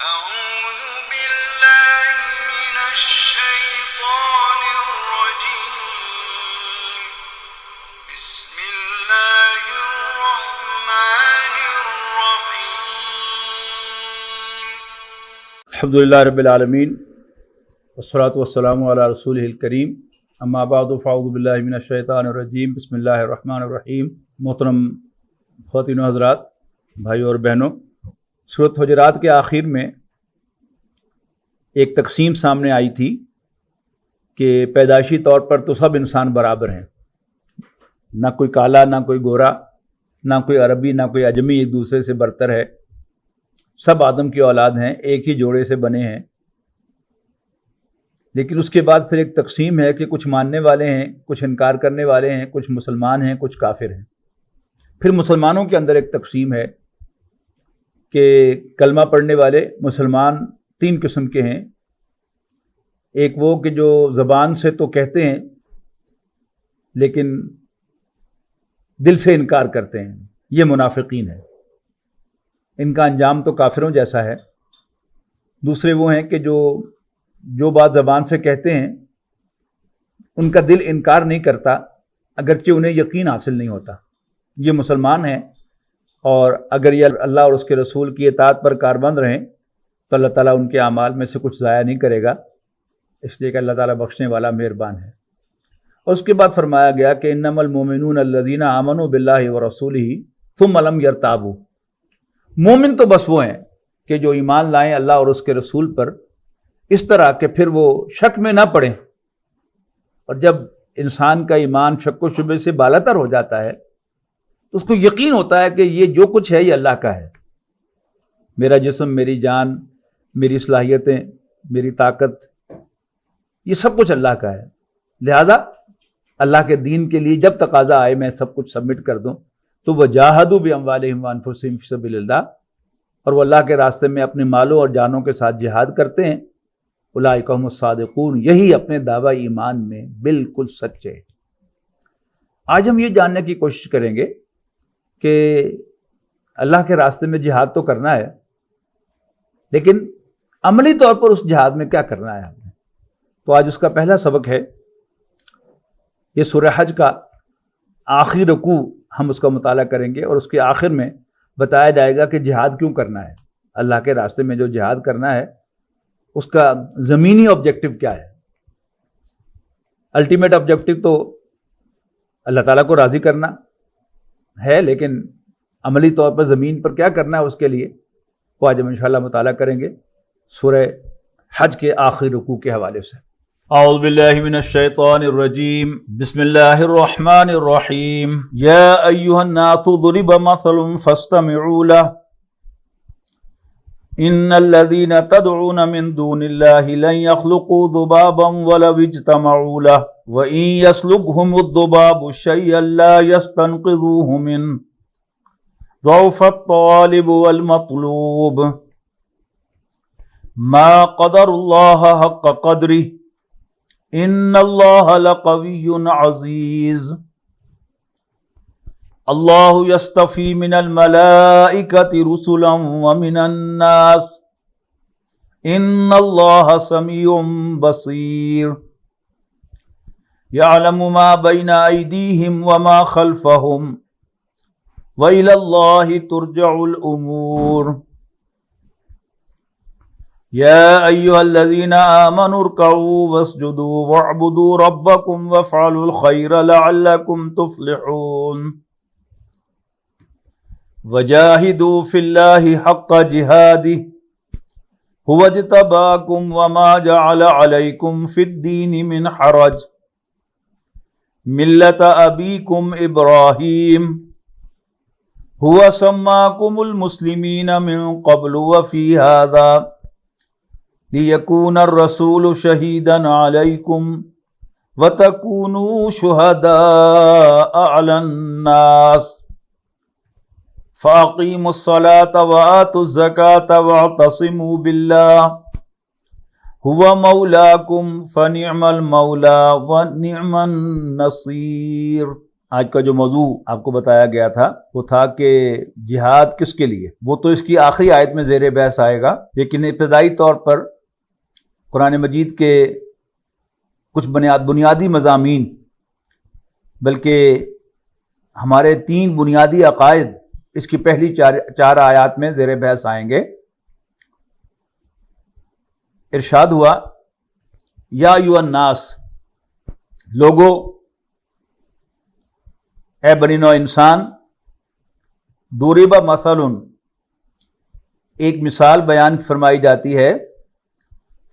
أعوذ بالله من الشيطان الرجيم بسم الله الرحمن الرحيم الحمد للہ رب العالمین والصلاة والسلام علی رسولہ الکریم اما بعد فاعوذ باللہ من الشیطان الرجیم بسم اللہ الرحمن الرحیم۔ محترم خواتین و حضرات، بھائیو اور بہنوں، سورۃ حجرات کے آخر میں ایک تقسیم سامنے آئی تھی کہ پیدائشی طور پر تو سب انسان برابر ہیں، نہ کوئی کالا، نہ کوئی گورا، نہ کوئی عربی، نہ کوئی اجمی ایک دوسرے سے برتر ہے، سب آدم کی اولاد ہیں، ایک ہی جوڑے سے بنے ہیں۔ لیکن اس کے بعد پھر ایک تقسیم ہے کہ کچھ ماننے والے ہیں، کچھ انکار کرنے والے ہیں، کچھ مسلمان ہیں، کچھ کافر ہیں۔ پھر مسلمانوں کے اندر ایک تقسیم ہے کہ کلمہ پڑھنے والے مسلمان تین قسم کے ہیں۔ ایک وہ کہ جو زبان سے تو کہتے ہیں لیکن دل سے انکار کرتے ہیں، یہ منافقین ہیں، ان کا انجام تو کافروں جیسا ہے۔ دوسرے وہ ہیں کہ جو بات زبان سے کہتے ہیں ان کا دل انکار نہیں کرتا اگرچہ انہیں یقین حاصل نہیں ہوتا، یہ مسلمان ہیں، اور اگر یہ اللہ اور اس کے رسول کی اطاعت پر کاربند رہیں تو اللہ تعالیٰ ان کے اعمال میں سے کچھ ضائع نہیں کرے گا، اس لیے کہ اللہ تعالیٰ بخشنے والا مہربان ہے۔ اور اس کے بعد فرمایا گیا کہ انما المؤمنون الذین آمنوا باللہ ورسولہ ثم لم یرتابوا، مومن تو بس وہ ہیں کہ جو ایمان لائیں اللہ اور اس کے رسول پر اس طرح کہ پھر وہ شک میں نہ پڑیں، اور جب انسان کا ایمان شک و شبے سے بالاتر ہو جاتا ہے تو اس کو یقین ہوتا ہے کہ یہ جو کچھ ہے یہ اللہ کا ہے، میرا جسم، میری جان، میری صلاحیتیں، میری طاقت، یہ سب کچھ اللہ کا ہے، لہذا اللہ کے دین کے لیے جب تقاضا آئے میں سب کچھ سبمٹ کر دوں۔ تو وجاہدوا باموالہم وانفسہم فی سبیل اللہ، اور وہ اللہ کے راستے میں اپنے مالوں اور جانوں کے ساتھ جہاد کرتے ہیں، اولئک ھم الصادقون، یہی اپنے دعوی ایمان میں بالکل سچے۔ آج ہم یہ جاننے کی کوشش کریں گے کہ اللہ کے راستے میں جہاد تو کرنا ہے، لیکن عملی طور پر اس جہاد میں کیا کرنا ہے ہم نے۔ تو آج اس کا پہلا سبق ہے، یہ سورہ حج کا آخری رکوع ہم اس کا مطالعہ کریں گے، اور اس کے آخر میں بتایا جائے گا کہ جہاد کیوں کرنا ہے، اللہ کے راستے میں جو جہاد کرنا ہے اس کا زمینی آبجیکٹو کیا ہے۔ الٹیمیٹ آبجیکٹو تو اللہ تعالیٰ کو راضی کرنا ہے، لیکن عملی طور پر زمین پر کیا کرنا ہے اس کے لیے وہ آج ہم انشاءاللہ مطالعہ کریں گے سورہ حج کے آخری رکوع کے حوالے سے۔ اعوذ باللہ من الشیطان الرجیم بسم اللہ الرحمن الرحیم یا ایھا الناس ضرب مثل فاستمعوا له ان الذین تدعون من دون اللہ لن يخلقوا ذبابا ولو اجتمعوا له وإن يسلبهم الذباب شيئا لا يستنقذوه منه ضعف الطالب والمطلوب ما قدر الله حق قدره ان الله لقوي عزيز اللہ یصطفی من الملائکۃ رسلا ومن الناس ان اللہ سمیع بصیر یعلم ما بین ایدیہم وما خلفہم وإلی اللہ ترجع الامور یا ایھا الذین آمنوا ارکعوا واسجدوا واعبدوا ربکم وافعلوا الخیر لعلکم تفلحون وجاہدوا فی اللہ حق جہادہ هو اجتباکم وما جعل علیکم فی الدین من حرج ملۃ ابیکم ابراہیم هو سماکم المسلمین من قبل وفی ھذا لیکون الرسول شہیدا علیکم وتکونوا شہداء علی الناس فاقیموا الصلاة وآتوا الزکاة واعتصموا باللہ هو مولاکم فنعم المولا ونعم النصیر۔ آج کا جو موضوع آپ کو بتایا گیا تھا وہ تھا کہ جہاد کس کے لیے. وہ تو اس کی آخری آیت میں زیر بحث آئے گا، لیکن ابتدائی طور پر قرآن مجید کے کچھ بنیادی مضامین، بلکہ ہمارے 3 بنیادی عقائد اس کی پہلی 4 آیات میں زیر بحث آئیں گے. ارشاد ہوا یا ایھا الناس، لوگو، اے بنی نوع انسان، ضرب مثل، ایک مثال بیان فرمائی جاتی ہے،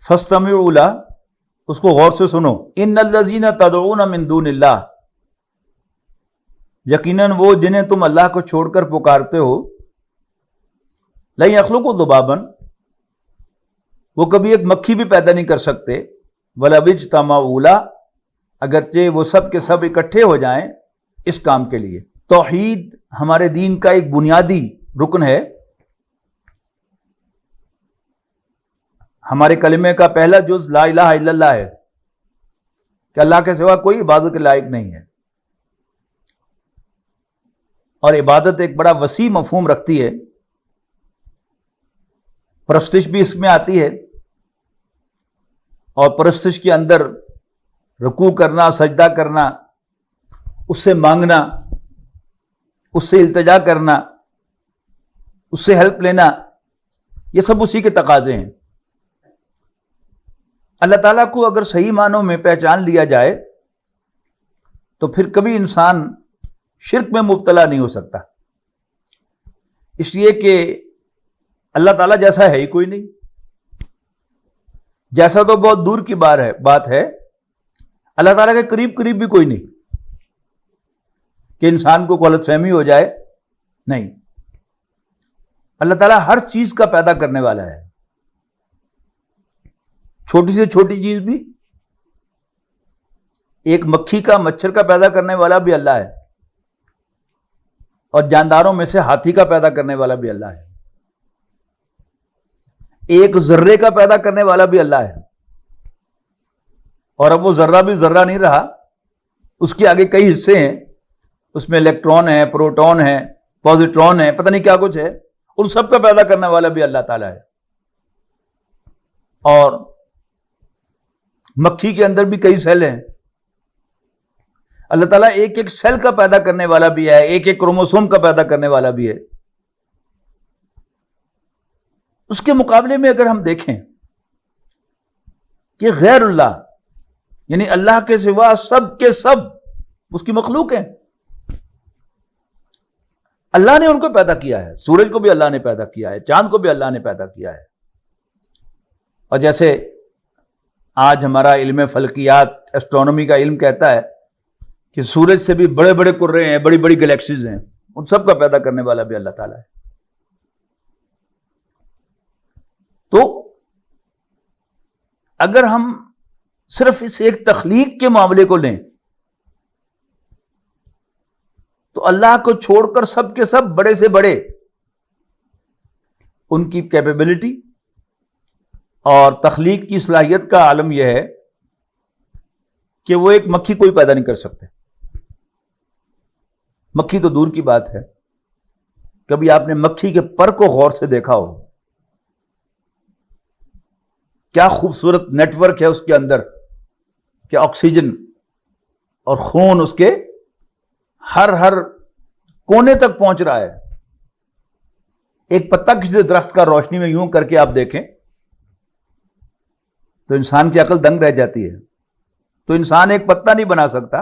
فاستمعوا لہ، اس کو غور سے سنو. ان الذین تدعون من دون اللہ، یقیناً وہ جنہیں تم اللہ کو چھوڑ کر پکارتے ہو، لن یخلقوا ذبابا، وہ کبھی ایک مکھی بھی پیدا نہیں کر سکتے، ولو اجتمعوا لہ، اگرچہ وہ سب کے سب اکٹھے ہو جائیں اس کام کے لیے. توحید ہمارے دین کا ایک بنیادی رکن ہے. ہمارے کلمے کا پہلا جز لا الہ الا اللہ ہے کہ اللہ کے سوا کوئی عبادت کے لائق نہیں ہے. اور عبادت ایک بڑا وسیع مفہوم رکھتی ہے. پرستش بھی اس میں آتی ہے، اور پرستش کے اندر رکوع کرنا، سجدہ کرنا، اس سے مانگنا، اس سے التجا کرنا، اس سے ہیلپ لینا، یہ سب اسی کے تقاضے ہیں. اللہ تعالیٰ کو اگر صحیح معنوں میں پہچان لیا جائے تو پھر کبھی انسان شرک میں مبتلا نہیں ہو سکتا، اس لیے کہ اللہ تعالیٰ جیسا ہے ہی کوئی نہیں. جیسا تو بہت دور کی بات ہے، اللہ تعالیٰ کے قریب بھی کوئی نہیں کہ انسان کو غلط فہمی ہو جائے. نہیں، اللہ تعالیٰ ہر چیز کا پیدا کرنے والا ہے. چھوٹی سے چھوٹی چیز بھی، ایک مکھی کا، مچھر کا پیدا کرنے والا بھی اللہ ہے، اور جانداروں میں سے ہاتھی کا پیدا کرنے والا بھی اللہ ہے. ایک ذرے کا پیدا کرنے والا بھی اللہ ہے، اور اب وہ ذرہ بھی ذرہ نہیں رہا، اس کے آگے کئی حصے ہیں، اس میں الیکٹران ہے، پروٹون ہے، پوزیٹرون ہے، پتہ نہیں کیا کچھ ہے. ان سب کا پیدا کرنے والا بھی اللہ تعالیٰ ہے. اور مکھی کے اندر بھی کئی سیل ہیں. اللہ تعالیٰ ایک ایک سیل کا پیدا کرنے والا بھی ہے، ایک ایک کروموسوم کا پیدا کرنے والا بھی ہے. اس کے مقابلے میں اگر ہم دیکھیں کہ غیر اللہ، یعنی اللہ کے سوا سب کے سب اس کی مخلوق ہیں. اللہ نے ان کو پیدا کیا ہے. سورج کو بھی اللہ نے پیدا کیا ہے، چاند کو بھی اللہ نے پیدا کیا ہے. اور جیسے آج ہمارا علم فلکیات، ایسٹرونومی کا علم کہتا ہے کہ سورج سے بھی بڑے بڑے کرے ہیں، بڑی بڑی گلیکسیز ہیں، ان سب کا پیدا کرنے والا بھی اللہ تعالیٰ ہے. تو اگر ہم صرف اس ایک تخلیق کے معاملے کو لیں تو اللہ کو چھوڑ کر سب کے سب بڑے سے بڑے، ان کی کیپیبلٹی اور تخلیق کی صلاحیت کا عالم یہ ہے کہ وہ ایک مکھی کوئی پیدا نہیں کر سکتے. مکھی تو دور کی بات ہے. کبھی آپ نے مکھی کے پر کو غور سے دیکھا ہو؟ کیا خوبصورت نیٹ ورک ہے اس کے اندر، کہ آکسیجن اور خون اس کے ہر کونے تک پہنچ رہا ہے. ایک پتا کسی درخت کا روشنی میں یوں کر کے آپ دیکھیں تو انسان کی عقل دنگ رہ جاتی ہے. تو انسان ایک پتا نہیں بنا سکتا،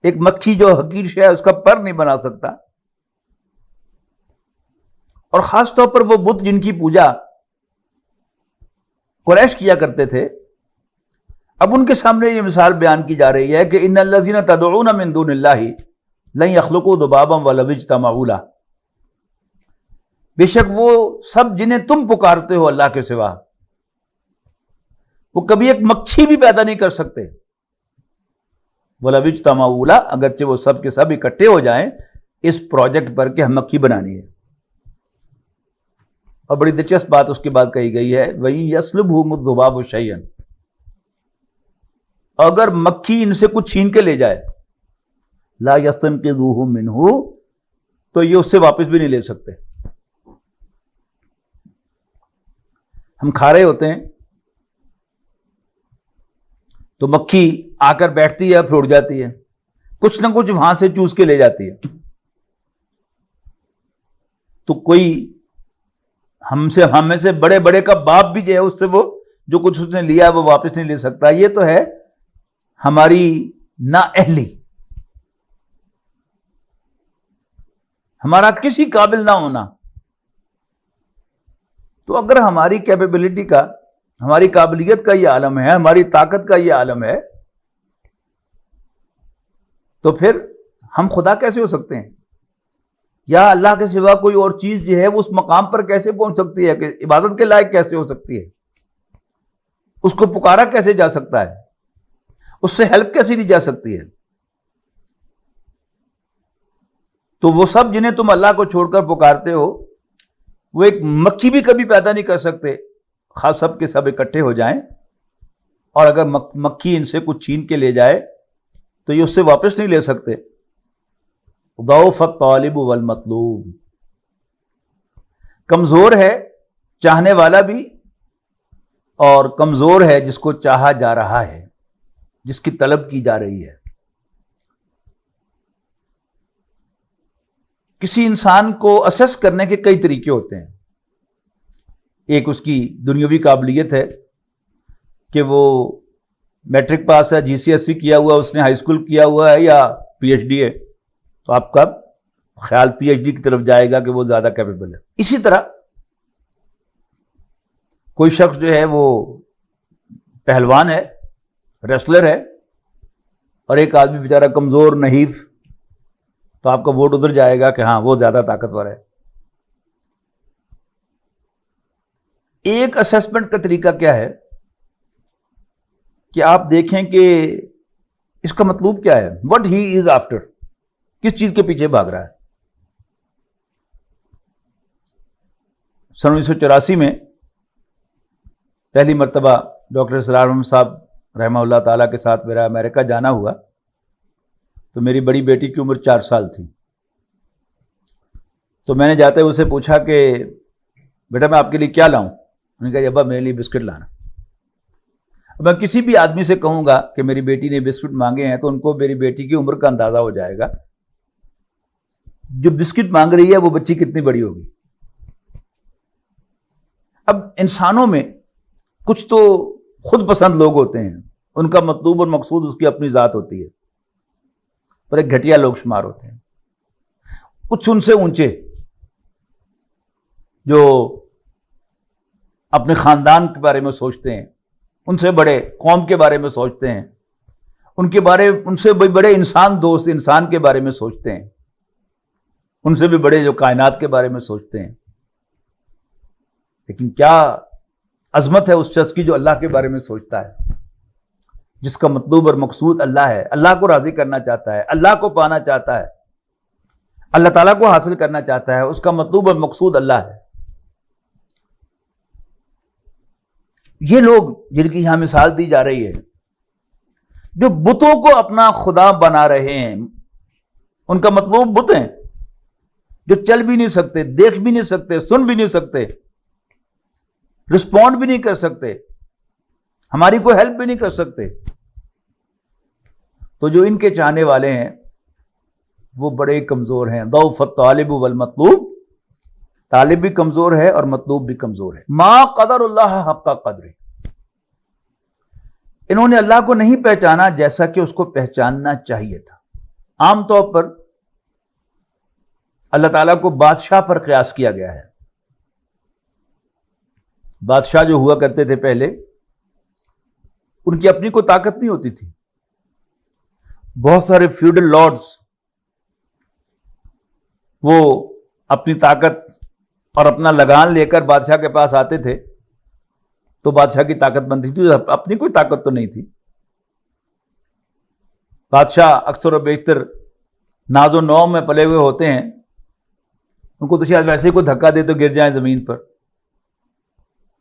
ایک مکھی جو حقیر شے ہے اس کا پر نہیں بنا سکتا. اور خاص طور پر وہ بت جن کی پوجا قریش کیا کرتے تھے، اب ان کے سامنے یہ مثال بیان کی جا رہی ہے کہ ان الذین تدعون من دون اللہ لن یخلقوا ذبابا ولو اجتمعوا لہ، بے شک وہ سب جنہیں تم پکارتے ہو اللہ کے سوا، وہ کبھی ایک مکھی بھی پیدا نہیں کر سکتے. ولو اجتمعوا لہ، اگرچہ وہ سب کے سب اکٹھے ہو جائیں اس پروجیکٹ پر کہ ہم مکھی بنانی ہے. اور بڑی دلچسپ بات اس کے بعد کہی گئی ہے، وَإِن يَسْلُبْهُمُ الذُّبَابُ شَيْئًا، اگر مکھی ان سے کچھ چھین کے لے جائے، لا یستنقذوہ منہ، تو یہ اس سے واپس بھی نہیں لے سکتے. ہم کھا رہے ہوتے ہیں تو مکھی آ کر بیٹھتی ہے، پھر اڑ جاتی ہے، کچھ نہ کچھ وہاں سے چوس کے لے جاتی ہے. تو کوئی ہمیں سے بڑے بڑے کا باپ بھی جو ہے اس سے وہ جو کچھ اس نے لیا وہ واپس نہیں لے سکتا. یہ تو ہے ہماری نااہلی، ہمارا کسی قابل نہ ہونا. تو اگر ہماری کیپیبلٹی کا، ہماری قابلیت کا یہ عالم ہے، ہماری طاقت کا یہ عالم ہے، تو پھر ہم خدا کیسے ہو سکتے ہیں؟ یا اللہ کے سوا کوئی اور چیز جو ہے اس مقام پر کیسے پہنچ سکتی ہے کہ عبادت کے لائق کیسے ہو سکتی ہے؟ اس کو پکارا کیسے جا سکتا ہے؟ اس سے ہیلپ کیسے نہیں جا سکتی ہے؟ تو وہ سب جنہیں تم اللہ کو چھوڑ کر پکارتے ہو، وہ ایک مکھی بھی کبھی پیدا نہیں کر سکتے، خاص سب کے سب اکٹھے ہو جائیں. اور اگر مکھی ان سے کچھ چھین کے لے جائے تو یہ اس سے واپس نہیں لے سکتے. ضعف الطالب والمطلوب، کمزور ہے چاہنے والا بھی، اور کمزور ہے جس کو چاہا جا رہا ہے، جس کی طلب کی جا رہی ہے. کسی انسان کو اسیس کرنے کے کئی طریقے ہوتے ہیں. ایک اس کی دنیاوی قابلیت ہے کہ وہ میٹرک پاس ہے، جی سی ایس سی کیا ہوا، اس نے ہائی اسکول کیا ہوا ہے، یا پی ایچ ڈی ہے، تو آپ کا خیال پی ایچ ڈی کی طرف جائے گا کہ وہ زیادہ کیپیبل ہے. اسی طرح کوئی شخص جو ہے وہ پہلوان ہے، ریسلر ہے، اور ایک آدمی بیچارہ کمزور نحیف، تو آپ کا ووٹ ادھر جائے گا کہ ہاں وہ زیادہ طاقتور ہے. ایک اسیسمنٹ کا طریقہ کیا ہے کہ آپ دیکھیں کہ اس کا مطلوب کیا ہے، what he is after، کس چیز کے پیچھے بھاگ رہا ہے. 1984 میں پہلی مرتبہ ڈاکٹر اسرار احمد صاحب رحمہ اللہ تعالیٰ کے ساتھ میرا امریکہ جانا ہوا. تو میری بڑی بیٹی کی عمر 4 سال تھی. تو میں نے جاتے ہوئے اسے پوچھا کہ بیٹا میں آپ کے لیے کیا لاؤں؟ انہوں نے کہا ابا میرے لیے بسکٹ لانا. اب میں کسی بھی آدمی سے کہوں گا کہ میری بیٹی نے بسکٹ مانگے ہیں تو ان کو میری بیٹی کی عمر کا اندازہ ہو جائے گا. جو بسکٹ مانگ رہی ہے وہ بچی کتنی بڑی ہوگی. اب انسانوں میں کچھ تو خود پسند لوگ ہوتے ہیں، ان کا مطلوب اور مقصود اس کی اپنی ذات ہوتی ہے، پر ایک گھٹیا لوگ شمار ہوتے ہیں. کچھ ان سے اونچے جو اپنے خاندان کے بارے میں سوچتے ہیں، ان سے بڑے قوم کے بارے میں سوچتے ہیں، ان سے بھی بڑے انسان دوست انسان کے بارے میں سوچتے ہیں، ان سے بھی بڑے جو کائنات کے بارے میں سوچتے ہیں. لیکن کیا عظمت ہے اس شخص کی جو اللہ کے بارے میں سوچتا ہے، جس کا مطلوب اور مقصود اللہ ہے، اللہ کو راضی کرنا چاہتا ہے، اللہ کو پانا چاہتا ہے، اللہ تعالیٰ کو حاصل کرنا چاہتا ہے، اس کا مطلوب اور مقصود اللہ ہے. یہ لوگ جن کی یہاں مثال دی جا رہی ہے، جو بتوں کو اپنا خدا بنا رہے ہیں، ان کا مطلوب بت ہیں جو چل بھی نہیں سکتے، دیکھ بھی نہیں سکتے، سن بھی نہیں سکتے، رسپونڈ بھی نہیں کر سکتے، ہماری کوئی ہیلپ بھی نہیں کر سکتے. تو جو ان کے چاہنے والے ہیں وہ بڑے کمزور ہیں. ضعف الطالب والمطلوب، طالب بھی کمزور ہے اور مطلوب بھی کمزور ہے. ما قدر اللہ حق قدر، انہوں نے اللہ کو نہیں پہچانا جیسا کہ اس کو پہچاننا چاہیے تھا. عام طور پر اللہ تعالیٰ کو بادشاہ پر قیاس کیا گیا ہے. بادشاہ جو ہوا کرتے تھے پہلے، ان کی اپنی کوئی طاقت نہیں ہوتی تھی. بہت سارے فیوڈل لارڈز وہ اپنی طاقت اور اپنا لگان لے کر بادشاہ کے پاس آتے تھے تو بادشاہ کی طاقت بنتی تھی، اپنی کوئی طاقت تو نہیں تھی. بادشاہ اکثر و بیشتر ناز و نوم میں پلے ہوئے ہوتے ہیں، ان کو تو شاید ویسے ہی کوئی دھکا دے تو گر جائیں زمین پر،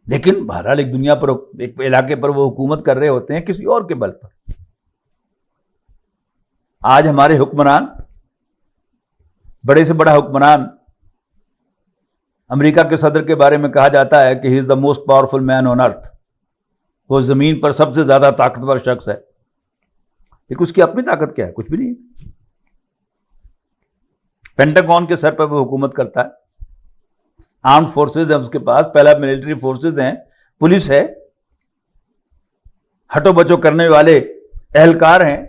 لیکن بہرحال ایک دنیا پر، ایک علاقے پر وہ حکومت کر رہے ہوتے ہیں کسی اور کے بل پر. آج ہمارے حکمران، بڑے سے بڑا حکمران امریکہ کے صدر کے بارے میں کہا جاتا ہے کہ ہی از دا موسٹ پاورفل مین آن ارتھ، وہ زمین پر سب سے زیادہ طاقتور شخص ہے، لیکن اس کی اپنی طاقت کیا ہے؟ کچھ بھی نہیں۔ پینٹاگون کے سر پر وہ حکومت کرتا ہے، آرم فورسز ہے اس کے پاس، پہلا ملٹری فورسز ہیں، پولیس ہے، ہٹو بچو کرنے والے اہلکار ہیں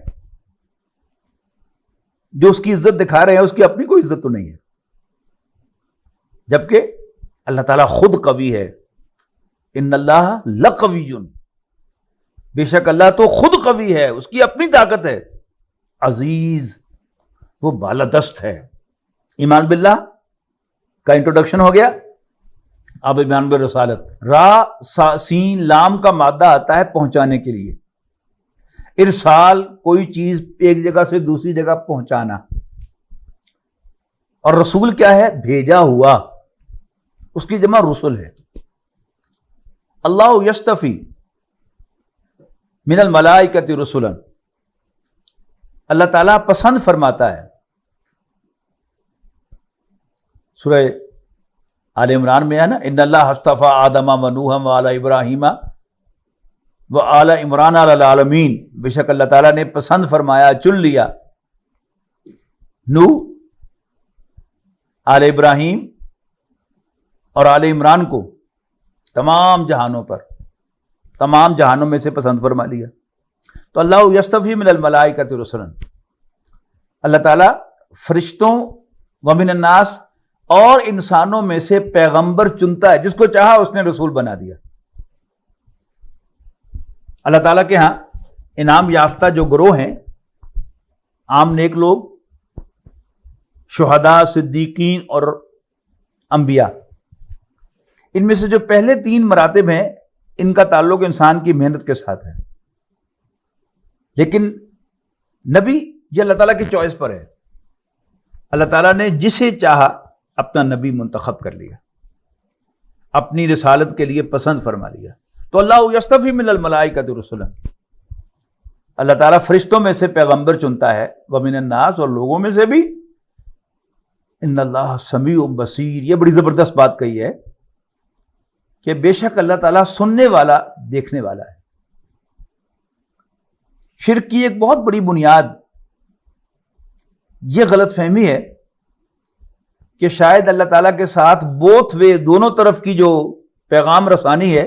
جو اس کی عزت دکھا رہے ہیں، اس کی اپنی کوئی عزت تو نہیں ہے، جبکہ اللہ تعالیٰ خود قوی ہے۔ ان اللہ لقوی، بے شک اللہ تو خود قوی ہے، اس کی اپنی طاقت ہے، عزیز، وہ بالادست ہے۔ ایمان باللہ کا انٹروڈکشن ہو گیا، اب ایمان بالرسالت۔ را سین لام کا مادہ آتا ہے پہنچانے کے لیے، ارسال کوئی چیز ایک جگہ سے دوسری جگہ پہنچانا، اور رسول کیا ہے؟ بھیجا ہوا، اس کی جمع رسول ہے۔ اللہ یستفی من الملائکۃ رسلا، اللہ تعالیٰ پسند فرماتا ہے۔ سورہ آل عمران میں ہے نا، ان اللہ اصطفیٰ آدم و نوح و آل ابراہیم و آل عمران علی العالمین، بے شک اللہ تعالیٰ نے پسند فرمایا، چن لیا نوح، آل ابراہیم اور آل عمران کو تمام جہانوں پر، تمام جہانوں میں سے پسند فرما لیا۔ تو اللہ یستفی من الملائکۃ رسلا، اللہ تعالیٰ فرشتوں ومن الناس اور انسانوں میں سے پیغمبر چنتا ہے، جس کو چاہا اس نے رسول بنا دیا۔ اللہ تعالیٰ کے ہاں انعام یافتہ جو گروہ ہیں، عام نیک لوگ، شہداء، صدیقین اور انبیاء، ان میں سے جو پہلے 3 مراتب ہیں ان کا تعلق انسان کی محنت کے ساتھ ہے، لیکن نبی یہ اللہ تعالیٰ کی چوائس پر ہے۔ اللہ تعالیٰ نے جسے چاہا اپنا نبی منتخب کر لیا، اپنی رسالت کے لیے پسند فرما لیا۔ تو اللہ یستفی من الملائکۃ رسلا، اللہ تعالیٰ فرشتوں میں سے پیغمبر چنتا ہے، ومن الناس، اور لوگوں میں سے بھی۔ ان اللہ سمیع بصیر، یہ بڑی زبردست بات کہی ہے کہ بے شک اللہ تعالیٰ سننے والا، دیکھنے والا ہے۔ شرک کی ایک بہت بڑی بنیاد یہ غلط فہمی ہے کہ شاید اللہ تعالیٰ کے ساتھ بوتھ وے، دونوں طرف کی جو پیغام رسانی ہے،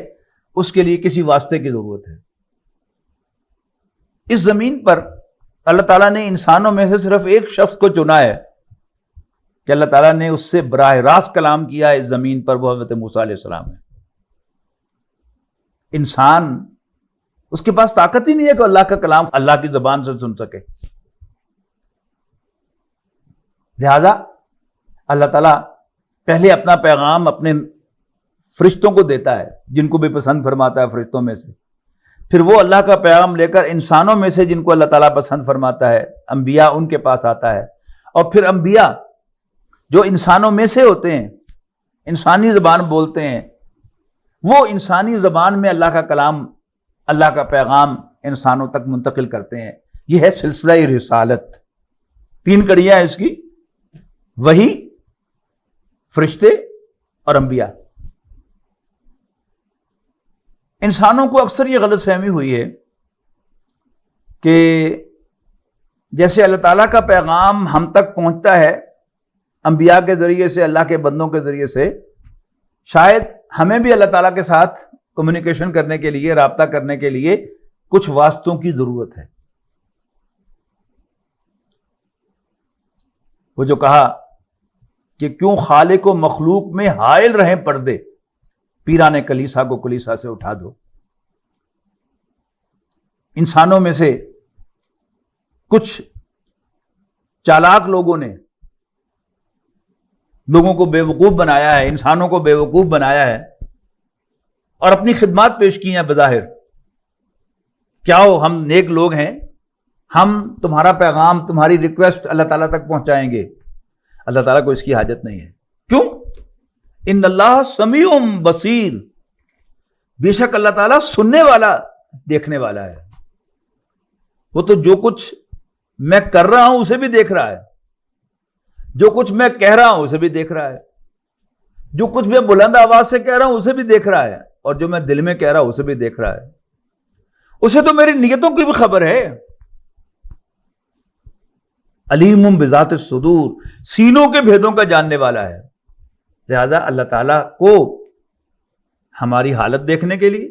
اس کے لیے کسی واسطے کی ضرورت ہے۔ اس زمین پر اللہ تعالیٰ نے انسانوں میں سے صرف ایک شخص کو چنا ہے کہ اللہ تعالیٰ نے اس سے براہ راست کلام کیا ہے اس زمین پر، وہ حضرت موسیٰ علیہ السلام ہے۔ انسان، اس کے پاس طاقت ہی نہیں ہے کہ اللہ کا کلام اللہ کی زبان سے سن سکے، لہذا اللہ تعالیٰ پہلے اپنا پیغام اپنے فرشتوں کو دیتا ہے، جن کو بھی پسند فرماتا ہے فرشتوں میں سے، پھر وہ اللہ کا پیغام لے کر انسانوں میں سے جن کو اللہ تعالیٰ پسند فرماتا ہے، انبیاء، ان کے پاس آتا ہے، اور پھر انبیاء جو انسانوں میں سے ہوتے ہیں، انسانی زبان بولتے ہیں، وہ انسانی زبان میں اللہ کا کلام، اللہ کا پیغام انسانوں تک منتقل کرتے ہیں۔ یہ ہے سلسلہ رسالت۔ 3 کڑیاں ہیں اس کی، وہی، فرشتے اور انبیاء۔ انسانوں کو اکثر یہ غلط فہمی ہوئی ہے کہ جیسے اللہ تعالیٰ کا پیغام ہم تک پہنچتا ہے انبیاء کے ذریعے سے، اللہ کے بندوں کے ذریعے سے، شاید ہمیں بھی اللہ تعالیٰ کے ساتھ کمیونیکیشن کرنے کے لیے، رابطہ کرنے کے لیے کچھ واسطوں کی ضرورت ہے۔ وہ جو کہا کہ کیوں خالق و مخلوق میں حائل رہیں پردے، پیران کلیسا کو کلیسا سے اٹھا دو۔ انسانوں میں سے کچھ چالاک لوگوں نے لوگوں کو بیوقوف بنایا ہے، انسانوں کو بیوقوف بنایا ہے، اور اپنی خدمات پیش کی ہیں بظاہر، کیا ہو ہم نیک لوگ ہیں، ہم تمہارا پیغام، تمہاری ریکویسٹ اللہ تعالیٰ تک پہنچائیں گے۔ اللہ تعالیٰ کو اس کی حاجت نہیں ہے۔ کیوں؟ ان اللہ سمیع بصیر، بے شک اللہ تعالیٰ سننے والا، دیکھنے والا ہے۔ وہ تو جو کچھ میں کر رہا ہوں اسے بھی دیکھ رہا ہے، جو کچھ میں کہہ رہا ہوں اسے بھی دیکھ رہا ہے، جو کچھ میں بلند آواز سے کہہ رہا ہوں اسے بھی دیکھ رہا ہے، اور جو میں دل میں کہہ رہا ہوں اسے بھی دیکھ رہا ہے۔ اسے تو میری نیتوں کی بھی خبر ہے۔ علیم بذات الصدور، سینوں کے بھیدوں کا جاننے والا ہے۔ لہذا اللہ تعالیٰ کو ہماری حالت دیکھنے کے لیے،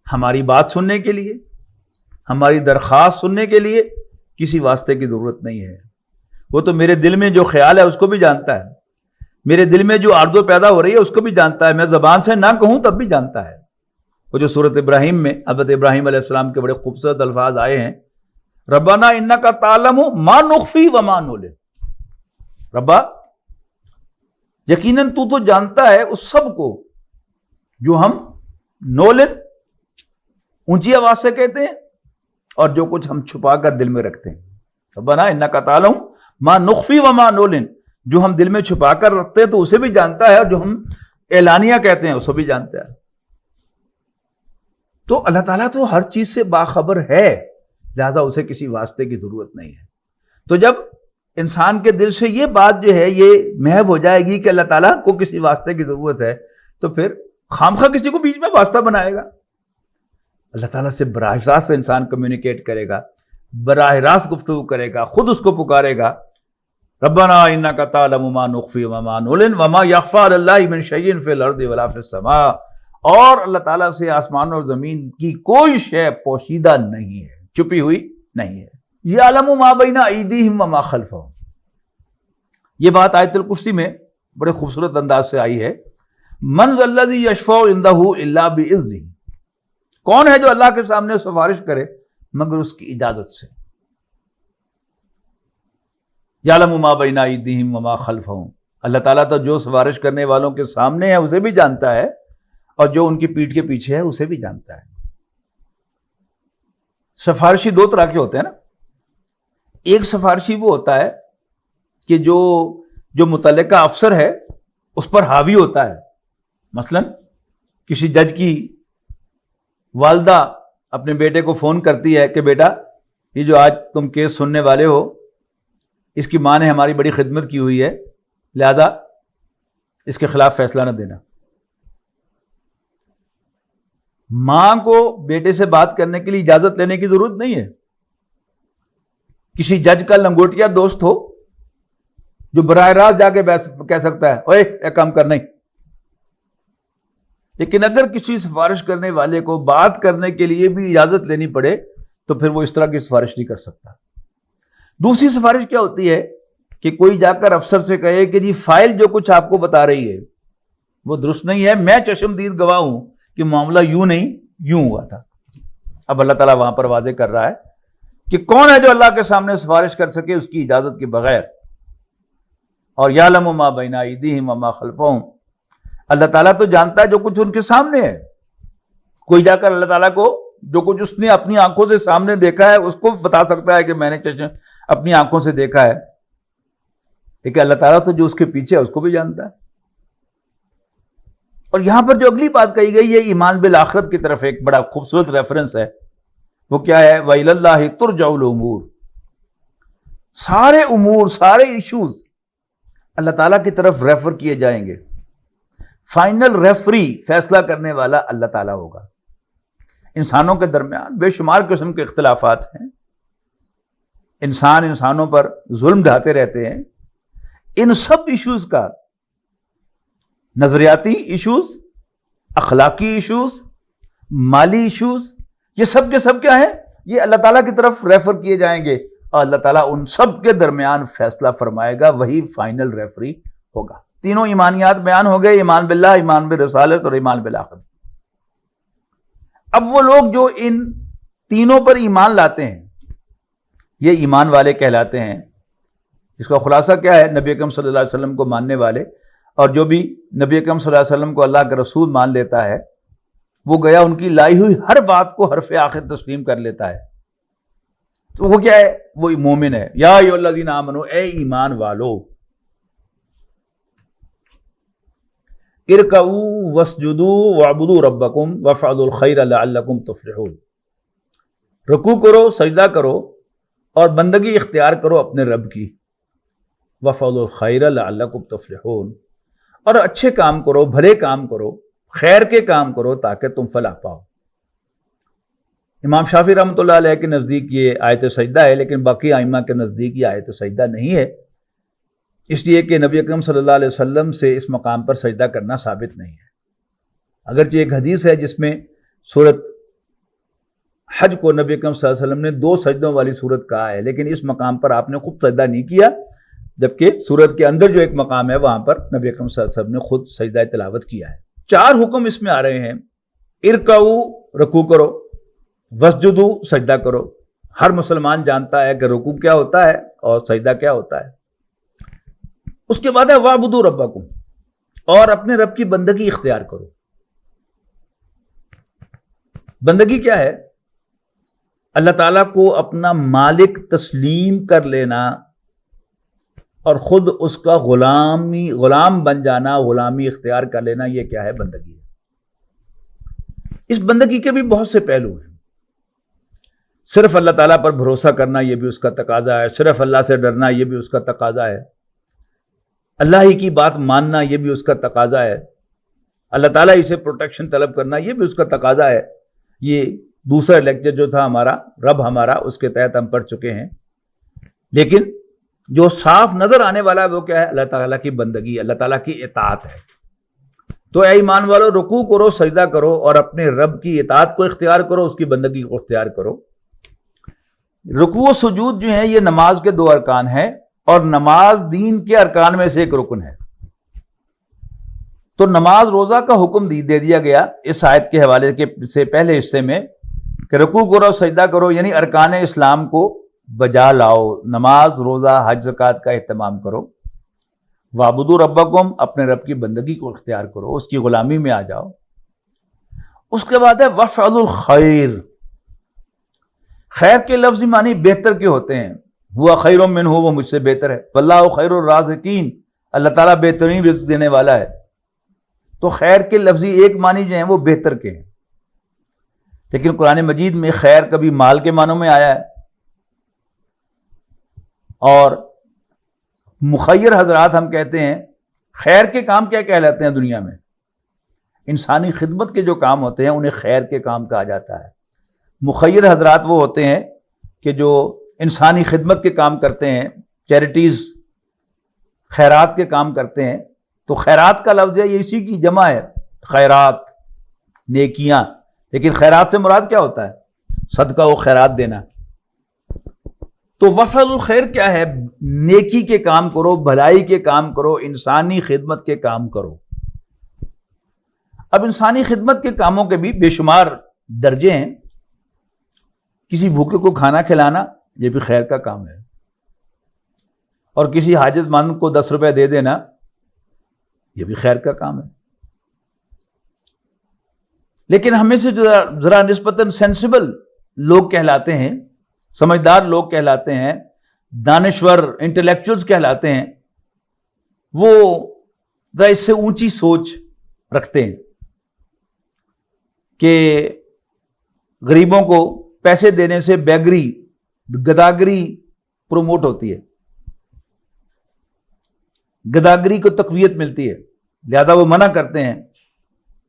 ہماری بات سننے کے لیے، ہماری درخواست سننے کے لیے کسی واسطے کی ضرورت نہیں ہے۔ وہ تو میرے دل میں جو خیال ہے اس کو بھی جانتا ہے، میرے دل میں جو آرزو پیدا ہو رہی ہے اس کو بھی جانتا ہے، میں زبان سے نہ کہوں تب بھی جانتا ہے۔ وہ جو سورۃ ابراہیم میں حضرت ابراہیم علیہ السلام کے بڑے خوبصورت الفاظ آئے ہیں، ربنا انک تعلم ما نخفی وما نعلن، ربا یقیناً تو جانتا ہے اس سب کو جو ہم نولن اونچی آواز سے کہتے ہیں اور جو کچھ ہم چھپا کر دل میں رکھتے ہیں۔ ربنا انک تعلم ما نخفی وما نعلن، جو ہم دل میں چھپا کر رکھتے ہیں تو اسے بھی جانتا ہے، اور جو ہم اعلانیہ کہتے ہیں اسے بھی جانتا ہے۔ تو اللہ تعالیٰ تو ہر چیز سے باخبر ہے، لہذا اسے کسی واسطے کی ضرورت نہیں ہے۔ تو جب انسان کے دل سے یہ بات جو ہے یہ محو ہو جائے گی کہ اللہ تعالیٰ کو کسی واسطے کی ضرورت ہے، تو پھر خامخواہ کسی کو بیچ میں واسطہ بنائے گا؟ اللہ تعالیٰ سے براہ راست انسان کمیونیکیٹ کرے گا، براہ راست گفتگو کرے گا، خود اس کو پکارے گا، ربنا انک تعلم ما نخفی وما نعلن وما یخفی علی اللہ من شیء فی الارض ولا فی السماء، اور اللہ تعالیٰ سے آسمان اور زمین کی کوئی شے پوشیدہ نہیں ہے، چھپی ہوئی نہیں ہے۔ یعلم ما بین ایدیہم وما خلفہم، یہ بات آیت الکرسی میں بڑے خوبصورت انداز سے آئی ہے، من ذا الذی یشفع عندہ الا باذنہ، کون ہے جو اللہ کے سامنے سفارش کرے مگر اس کی اجازت سے۔ یعلم ما بین ایدیہم وما خلفہم، اللہ تعالیٰ تو جو سفارش کرنے والوں کے سامنے ہے اسے بھی جانتا ہے، اور جو ان کی پیٹھ کے پیچھے ہے اسے بھی جانتا ہے۔ سفارشی دو طرح کے ہوتے ہیں نا، ایک سفارشی وہ ہوتا ہے کہ جو متعلقہ افسر ہے اس پر حاوی ہوتا ہے۔ مثلا کسی جج کی والدہ اپنے بیٹے کو فون کرتی ہے کہ بیٹا یہ جو آج تم کیس سننے والے ہو اس کی ماں نے ہماری بڑی خدمت کی ہوئی ہے، لہذا اس کے خلاف فیصلہ نہ دینا۔ ماں کو بیٹے سے بات کرنے کے لیے اجازت لینے کی ضرورت نہیں ہے۔ کسی جج کا لنگوٹیا دوست ہو جو براہ راست جا کے کہہ سکتا ہے اوئے ایک کام کر، نہیں۔ لیکن اگر کسی سفارش کرنے والے کو بات کرنے کے لیے بھی اجازت لینی پڑے تو پھر وہ اس طرح کی سفارش نہیں کر سکتا۔ دوسری سفارش کیا ہوتی ہے کہ کوئی جا کر افسر سے کہے کہ جی فائل جو کچھ آپ کو بتا رہی ہے وہ درست نہیں ہے، میں چشمدید گواہ ہوں کہ معاملہ یوں نہیں یوں ہوا تھا۔ اب اللہ تعالیٰ وہاں پر واضح کر رہا ہے کہ کون ہے جو اللہ کے سامنے سفارش کر سکے اس کی اجازت کے بغیر۔ اور یعلم ما بین ایدیہم وما خلفہم، اللہ تعالیٰ تو جانتا ہے جو کچھ ان کے سامنے ہے۔ کوئی جا کر اللہ تعالیٰ کو جو کچھ اس نے اپنی آنکھوں سے سامنے دیکھا ہے اس کو بتا سکتا ہے کہ میں نے اپنی آنکھوں سے دیکھا ہے، لیکن اللہ تعالیٰ تو جو اس کے پیچھے ہے اس کو بھی جانتا ہے۔ اور یہاں پر جو اگلی بات کہی گئی ہے ایمان بالآخرت کی طرف ایک بڑا خوبصورت ریفرنس ہے، وہ کیا ہے؟ وَإِلَى اللَّهِ تُرْجَعُ الْأُمُورُ، سارے امور، سارے ایشوز اللہ تعالیٰ کی طرف ریفر کیے جائیں گے۔ فائنل ریفری، فیصلہ کرنے والا اللہ تعالیٰ ہوگا۔ انسانوں کے درمیان بے شمار قسم کے اختلافات ہیں، انسان انسانوں پر ظلم ڈھاتے رہتے ہیں۔ ان سب ایشوز کا، نظریاتی ایشوز، اخلاقی ایشوز، مالی ایشوز، یہ سب کے سب کیا ہیں؟ یہ اللہ تعالیٰ کی طرف ریفر کیے جائیں گے، اور اللہ تعالیٰ ان سب کے درمیان فیصلہ فرمائے گا، وہی فائنل ریفری ہوگا۔ تینوں ایمانیات بیان ہو گئے، ایمان باللہ، ایمان بالرسالت اور ایمان بالآخرت۔ اب وہ لوگ جو ان تینوں پر ایمان لاتے ہیں یہ ایمان والے کہلاتے ہیں۔ اس کا خلاصہ کیا ہے؟ نبی اکرم صلی اللہ علیہ وسلم کو ماننے والے، اور جو بھی نبی اکرم صلی اللہ علیہ وسلم کو اللہ کا رسول مان لیتا ہے وہ گیا ان کی لائی ہوئی ہر بات کو حرف آخر تسلیم کر لیتا ہے، تو وہ کیا ہے؟ وہ مومن ہے۔ یا ایھا الذین آمنوا، اے ایمان والو، ارکعوا واسجدوا واعبدوا ربکم وافعلوا الخیر لعلکم تفلحون، رکوع کرو، سجدہ کرو اور بندگی اختیار کرو اپنے رب کی، وفعلوا الخیر لعلکم تفلحون، اور اچھے کام کرو، بھلے کام کرو، خیر کے کام کرو تاکہ تم فلاح پاؤ۔ امام شافعی رحمۃ اللہ علیہ کے نزدیک یہ آیت سجدہ ہے، لیکن باقی ائمہ کے نزدیک یہ آیت سجدہ نہیں ہے، اس لیے کہ نبی اکرم صلی اللہ علیہ وسلم سے اس مقام پر سجدہ کرنا ثابت نہیں ہے۔ اگرچہ ایک حدیث ہے جس میں سورت حج کو نبی اکرم صلی اللہ علیہ وسلم نے 2 سجدوں والی سورت کہا ہے، لیکن اس مقام پر آپ نے خود سجدہ نہیں کیا، جبکہ سورت کے اندر جو ایک مقام ہے وہاں پر نبی اکرم صلی اللہ علیہ وسلم نے خود سجدہ تلاوت کیا ہے۔ 4 حکم اس میں آ رہے ہیں، ارکعوا رکوع کرو، واسجدوا سجدہ کرو۔ ہر مسلمان جانتا ہے کہ رکوع کیا ہوتا ہے اور سجدہ کیا ہوتا ہے۔ اس کے بعد ہے واعبدوا ربکم، اور اپنے رب کی بندگی اختیار کرو۔ بندگی کیا ہے؟ اللہ تعالیٰ کو اپنا مالک تسلیم کر لینا اور خود اس کا غلام بن جانا، غلامی اختیار کر لینا، یہ کیا ہے؟ بندگی ہے۔ اس بندگی کے بھی بہت سے پہلو ہیں۔ صرف اللہ تعالیٰ پر بھروسہ کرنا یہ بھی اس کا تقاضا ہے، صرف اللہ سے ڈرنا یہ بھی اس کا تقاضا ہے، اللہ ہی کی بات ماننا یہ بھی اس کا تقاضا ہے، اللہ تعالیٰ ہی سے پروٹیکشن طلب کرنا یہ بھی اس کا تقاضا ہے۔ یہ دوسرا لیکچر جو تھا ہمارا رب ہمارا، اس کے تحت ہم پڑھ چکے ہیں۔ لیکن جو صاف نظر آنے والا ہے وہ کیا ہے؟ اللہ تعالیٰ کی بندگی، اللہ تعالیٰ کی اطاعت ہے۔ تو اے ایمان والو، رکوع کرو، سجدہ کرو اور اپنے رب کی اطاعت کو اختیار کرو، اس کی بندگی کو اختیار کرو۔ رکوع و سجود جو ہیں یہ نماز کے 2 ارکان ہیں، اور نماز دین کے ارکان میں سے ایک رکن ہے۔ تو نماز روزہ کا حکم دے دیا گیا اس آیت کے حوالے سے پہلے حصے میں کہ رکوع کرو، سجدہ کرو، یعنی ارکان اسلام کو بجا لاؤ، نماز، روزہ، حج، زکوٰۃ کا اہتمام کرو۔ واعبدوا ربکم، اپنے رب کی بندگی کو اختیار کرو، اس کی غلامی میں آ جاؤ۔ اس کے بعد ہے وفعلوا الخیر۔ خیر کے لفظی معنی بہتر کے ہوتے ہیں، ہوا خیر منہ، وہ مجھ سے بہتر ہے، واللہ خیر الرازقین، اللہ تعالیٰ بہترین رزق دینے والا ہے۔ تو خیر کے لفظی ایک معنی جو ہیں وہ بہتر کے ہیں، لیکن قرآن مجید میں خیر کبھی مال کے معنوں میں آیا ہے، اور مخیر حضرات ہم کہتے ہیں خیر کے کام کیا کہلاتے ہیں دنیا میں؟ انسانی خدمت کے جو کام ہوتے ہیں انہیں خیر کے کام کہا جاتا ہے۔ مخیر حضرات وہ ہوتے ہیں کہ جو انسانی خدمت کے کام کرتے ہیں، چیریٹیز، خیرات کے کام کرتے ہیں۔ تو خیرات کا لفظ ہے، یہ اسی کی جمع ہے، خیرات، نیکیاں۔ لیکن خیرات سے مراد کیا ہوتا ہے؟ صدقہ و خیرات دینا۔ تو وفعل الخیر کیا ہے؟ نیکی کے کام کرو، بھلائی کے کام کرو، انسانی خدمت کے کام کرو۔ اب انسانی خدمت کے کاموں کے بھی بے شمار درجے ہیں۔ کسی بھوکے کو کھانا کھلانا یہ بھی خیر کا کام ہے، اور کسی حاجت مند کو 10 روپے دے دینا یہ بھی خیر کا کام ہے۔ لیکن ہمیں سے ذرا نسبتاً سینسیبل لوگ کہلاتے ہیں، سمجھدار لوگ کہلاتے ہیں، دانشور انٹلیکچوئلز کہلاتے ہیں، وہ ذرا اس سے اونچی سوچ رکھتے ہیں کہ غریبوں کو پیسے دینے سے بیگری، گداگری پروموٹ ہوتی ہے، گداگری کو تقویت ملتی ہے، لہذا وہ منع کرتے ہیں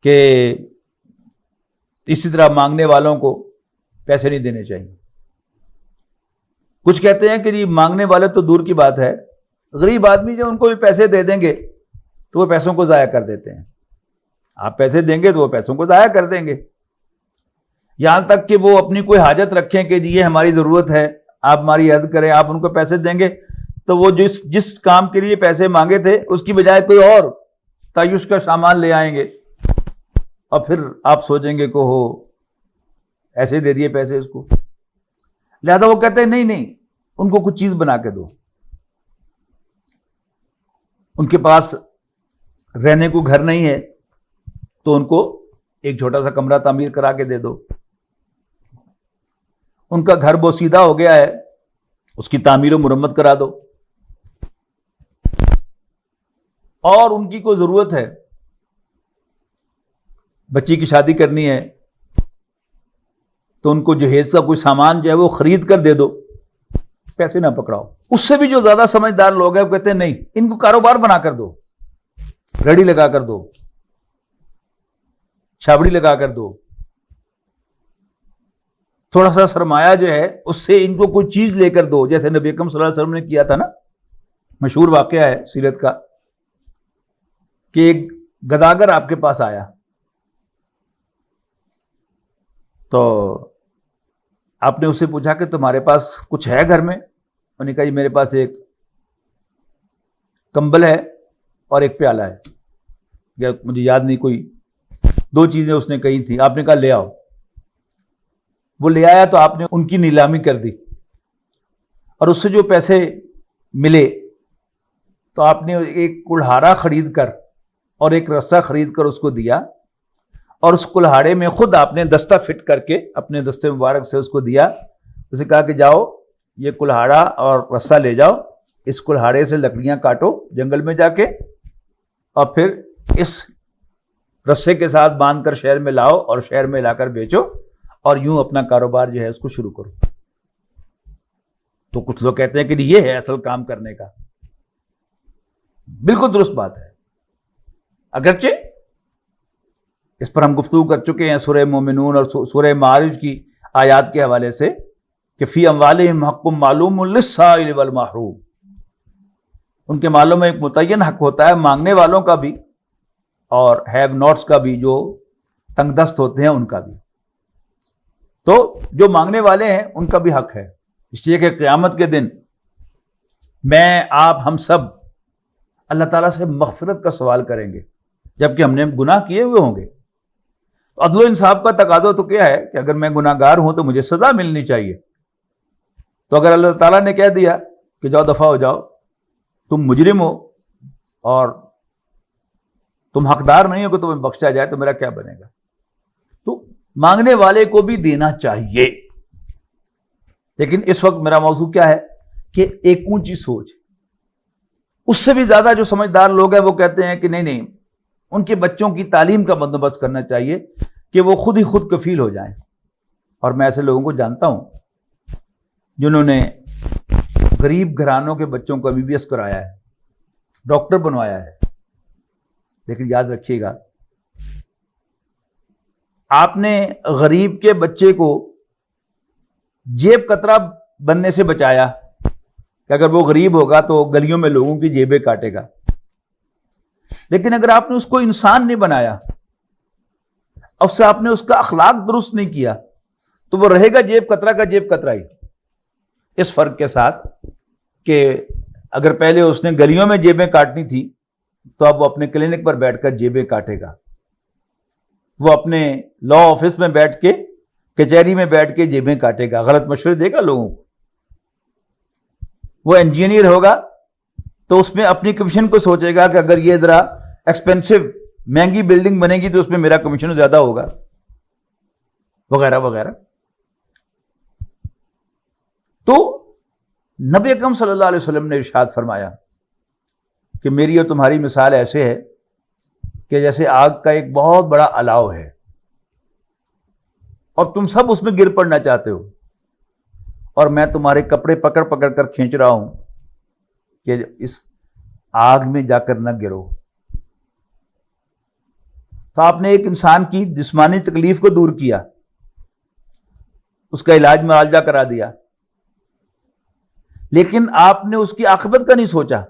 کہ اسی طرح مانگنے والوں کو پیسے نہیں دینے چاہیے۔ کچھ کہتے ہیں کہ جی مانگنے والے تو دور کی بات ہے، غریب آدمی جو ان کو بھی پیسے دے دیں گے تو وہ پیسوں کو ضائع کر دیتے ہیں۔ آپ پیسے دیں گے تو وہ پیسوں کو ضائع کر دیں گے، یہاں تک کہ وہ اپنی کوئی حاجت رکھیں کہ جی یہ ہماری ضرورت ہے، آپ ہماری عہد کریں، آپ ان کو پیسے دیں گے تو وہ جس کام کے لیے پیسے مانگے تھے اس کی بجائے کوئی اور تعیش کا سامان لے آئیں گے، اور پھر آپ سوچیں گے کہ ہو ایسے دے دیے پیسے اس کو۔ لہذا وہ کہتے ہیں نہیں، ان کو کچھ چیز بنا کے دو، ان کے پاس رہنے کو گھر نہیں ہے تو ان کو ایک چھوٹا سا کمرہ تعمیر کرا کے دے دو، ان کا گھر بوسیدہ ہو گیا ہے اس کی تعمیر و مرمت کرا دو، اور ان کی کوئی ضرورت ہے، بچی کی شادی کرنی ہے تو ان کو جہیز کا کوئی سامان جو ہے وہ خرید کر دے دو، پیسے نہ پکڑاؤ. اس سے بھی جو زیادہ سمجھدار لوگ ہیں وہ کہتے ہیں نہیں، ان کو کاروبار بنا کر دو، ریڑی لگا کر دو، چھابڑی لگا کر دو، تھوڑا سا سرمایہ جو ہے اس سے ان کو کوئی چیز لے کر دو، جیسے نبی اکرم صلی اللہ علیہ وسلم نے کیا تھا نا. مشہور واقعہ ہے سیرت کا کہ ایک گداگر آپ کے پاس آیا تو آپ نے اس سے پوچھا کہ تمہارے پاس کچھ ہے گھر میں؟ انہوں نے کہا جی میرے پاس ایک کمبل ہے اور ایک پیالہ ہے، یا مجھے یاد نہیں، کوئی 2 چیزیں اس نے کہی تھیں. آپ نے کہا لے آؤ. وہ لے آیا تو آپ نے ان کی نیلامی کر دی اور اس سے جو پیسے ملے تو آپ نے ایک کلہاڑا خرید کر اور ایک رسا خرید کر اس کو دیا، اور اس کلہاڑے میں خود آپ نے دستہ فٹ کر کے اپنے دستے مبارک سے اس کو دیا. اسے کہا کہ جاؤ یہ کلہاڑا اور رسا لے جاؤ، اس کلہاڑے سے لکڑیاں کاٹو جنگل میں جا کے، اور پھر اس رسے کے ساتھ باندھ کر شہر میں لاؤ اور شہر میں لا کر بیچو، اور یوں اپنا کاروبار جو ہے اس کو شروع کرو. تو کچھ لوگ کہتے ہیں کہ یہ ہے اصل کام کرنے کا. بالکل درست بات ہے. اگرچہ اس پر ہم گفتگو کر چکے ہیں سورہ مومنون اور سورہ معارج کی آیات کے حوالے سے کہ فی اموالہم حق معلوم للسائل والمحروم، ان کے مالوں میں ایک متعین حق ہوتا ہے مانگنے والوں کا بھی اور ہیو ناٹس کا بھی، جو تنگ دست ہوتے ہیں ان کا بھی. تو جو مانگنے والے ہیں ان کا بھی حق ہے، اس لیے کہ قیامت کے دن میں آپ ہم سب اللہ تعالیٰ سے مغفرت کا سوال کریں گے جبکہ ہم نے گناہ کیے ہوئے ہوں گے. تو عدل و انصاف کا تقاضا تو کیا ہے کہ اگر میں گناہ گار ہوں تو مجھے سزا ملنی چاہیے. تو اگر اللہ تعالیٰ نے کہہ دیا کہ جاؤ دفع ہو جاؤ، تم مجرم ہو اور تم حقدار نہیں ہو کہ تمہیں بخشا جائے، تو میرا کیا بنے گا؟ تو مانگنے والے کو بھی دینا چاہیے. لیکن اس وقت میرا موضوع کیا ہے کہ ایک اونچی سوچ. اس سے بھی زیادہ جو سمجھدار لوگ ہیں وہ کہتے ہیں کہ نہیں، ان کے بچوں کی تعلیم کا بندوبست کرنا چاہیے کہ وہ خود ہی خود کفیل ہو جائیں. اور میں ایسے لوگوں کو جانتا ہوں جنہوں نے غریب گھرانوں کے بچوں کو MBBS کرایا ہے، ڈاکٹر بنوایا ہے. لیکن یاد رکھیے گا، آپ نے غریب کے بچے کو جیب کترا بننے سے بچایا کہ اگر وہ غریب ہوگا تو گلیوں میں لوگوں کی جیبیں کاٹے گا. لیکن اگر آپ نے اس کو انسان نہیں بنایا، اس سے آپ نے اس کا اخلاق درست نہیں کیا، تو وہ رہے گا جیب کترا کا جیب کترا ہی. اس فرق کے ساتھ کہ اگر پہلے اس نے گلیوں میں جیبیں کاٹنی تھی تو اب وہ اپنے کلینک پر بیٹھ کر جیبیں کاٹے گا. وہ اپنے لا آفس میں بیٹھ کے، کچہری میں بیٹھ کے جیبیں کاٹے گا، غلط مشورے دے گا لوگوں کو. وہ انجینئر ہوگا تو اس میں اپنی کمیشن کو سوچے گا کہ اگر یہ ذرا ایکسپینسو مہنگی بلڈنگ بنے گی تو اس میں میرا کمیشن زیادہ ہوگا، وغیرہ وغیرہ. تو نبی اکرم صلی اللہ علیہ وسلم نے ارشاد فرمایا کہ میری اور تمہاری مثال ایسے ہے کہ جیسے آگ کا ایک بہت بڑا الاؤ ہے اور تم سب اس میں گر پڑنا چاہتے ہو، اور میں تمہارے کپڑے پکڑ پکڑ کر کھینچ رہا ہوں کہ اس آگ میں جا کر نہ گرو. تو آپ نے ایک انسان کی جسمانی تکلیف کو دور کیا، اس کا علاج معالجہ کرا دیا، لیکن آپ نے اس کی عاقبت کا نہیں سوچا.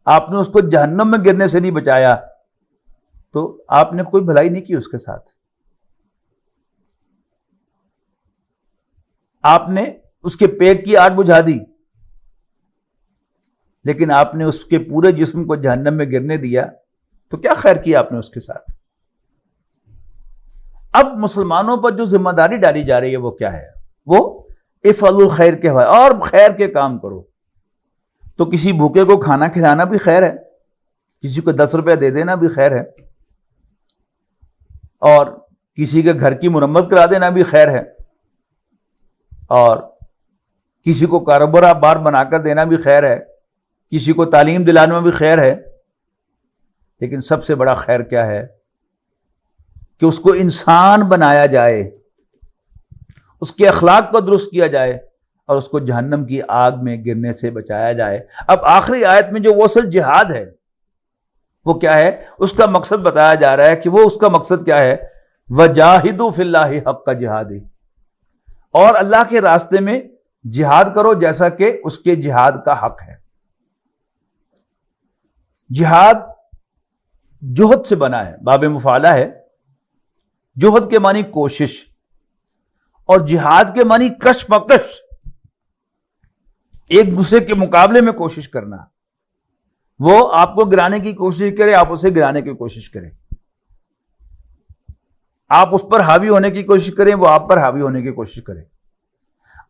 آپ نے اس کو جہنم میں گرنے سے نہیں بچایا، تو آپ نے کوئی بھلائی نہیں کی اس کے ساتھ. آپ نے اس کے پیٹ کی آگ بجھا دی، لیکن آپ نے اس کے پورے جسم کو جہنم میں گرنے دیا، تو کیا خیر کیا آپ نے اس کے ساتھ؟ اب مسلمانوں پر جو ذمہ داری ڈالی جا رہی ہے وہ کیا ہے؟ وہ افعلوا الخیر کے ہوئے، اور خیر کے کام کرو. تو کسی بھوکے کو کھانا کھلانا بھی خیر ہے، کسی کو 10 روپے دے دینا بھی خیر ہے، اور کسی کے گھر کی مرمت کرا دینا بھی خیر ہے، اور کسی کو کاروبار بار بنا کر دینا بھی خیر ہے، کسی کو تعلیم دلانا بھی خیر ہے. لیکن سب سے بڑا خیر کیا ہے کہ اس کو انسان بنایا جائے، اس کے اخلاق کو درست کیا جائے، اور اس کو جہنم کی آگ میں گرنے سے بچایا جائے۔ اب آخری آیت میں جو وہ اصل جہاد ہے وہ کیا ہے، اس کا مقصد بتایا جا رہا ہے کہ وہ اس کا مقصد کیا ہے، وَجَاهِدُوا فِي اللَّهِ حَقَّ جِهَادِهِ، اور اللہ کے راستے میں جہاد کرو جیسا کہ اس کے جہاد کا حق ہے۔ جہاد جہد سے بنا ہے، باب مفعلہ ہے۔ جہد کے معنی کوشش، اور جہاد کے معنی کش مکش، ایک دوسرے کے مقابلے میں کوشش کرنا۔ وہ آپ کو گرانے کی کوشش کرے، آپ اسے گرانے کی کوشش کریں، آپ اس پر حاوی ہونے کی کوشش کریں، وہ آپ پر حاوی ہونے کی کوشش کریں،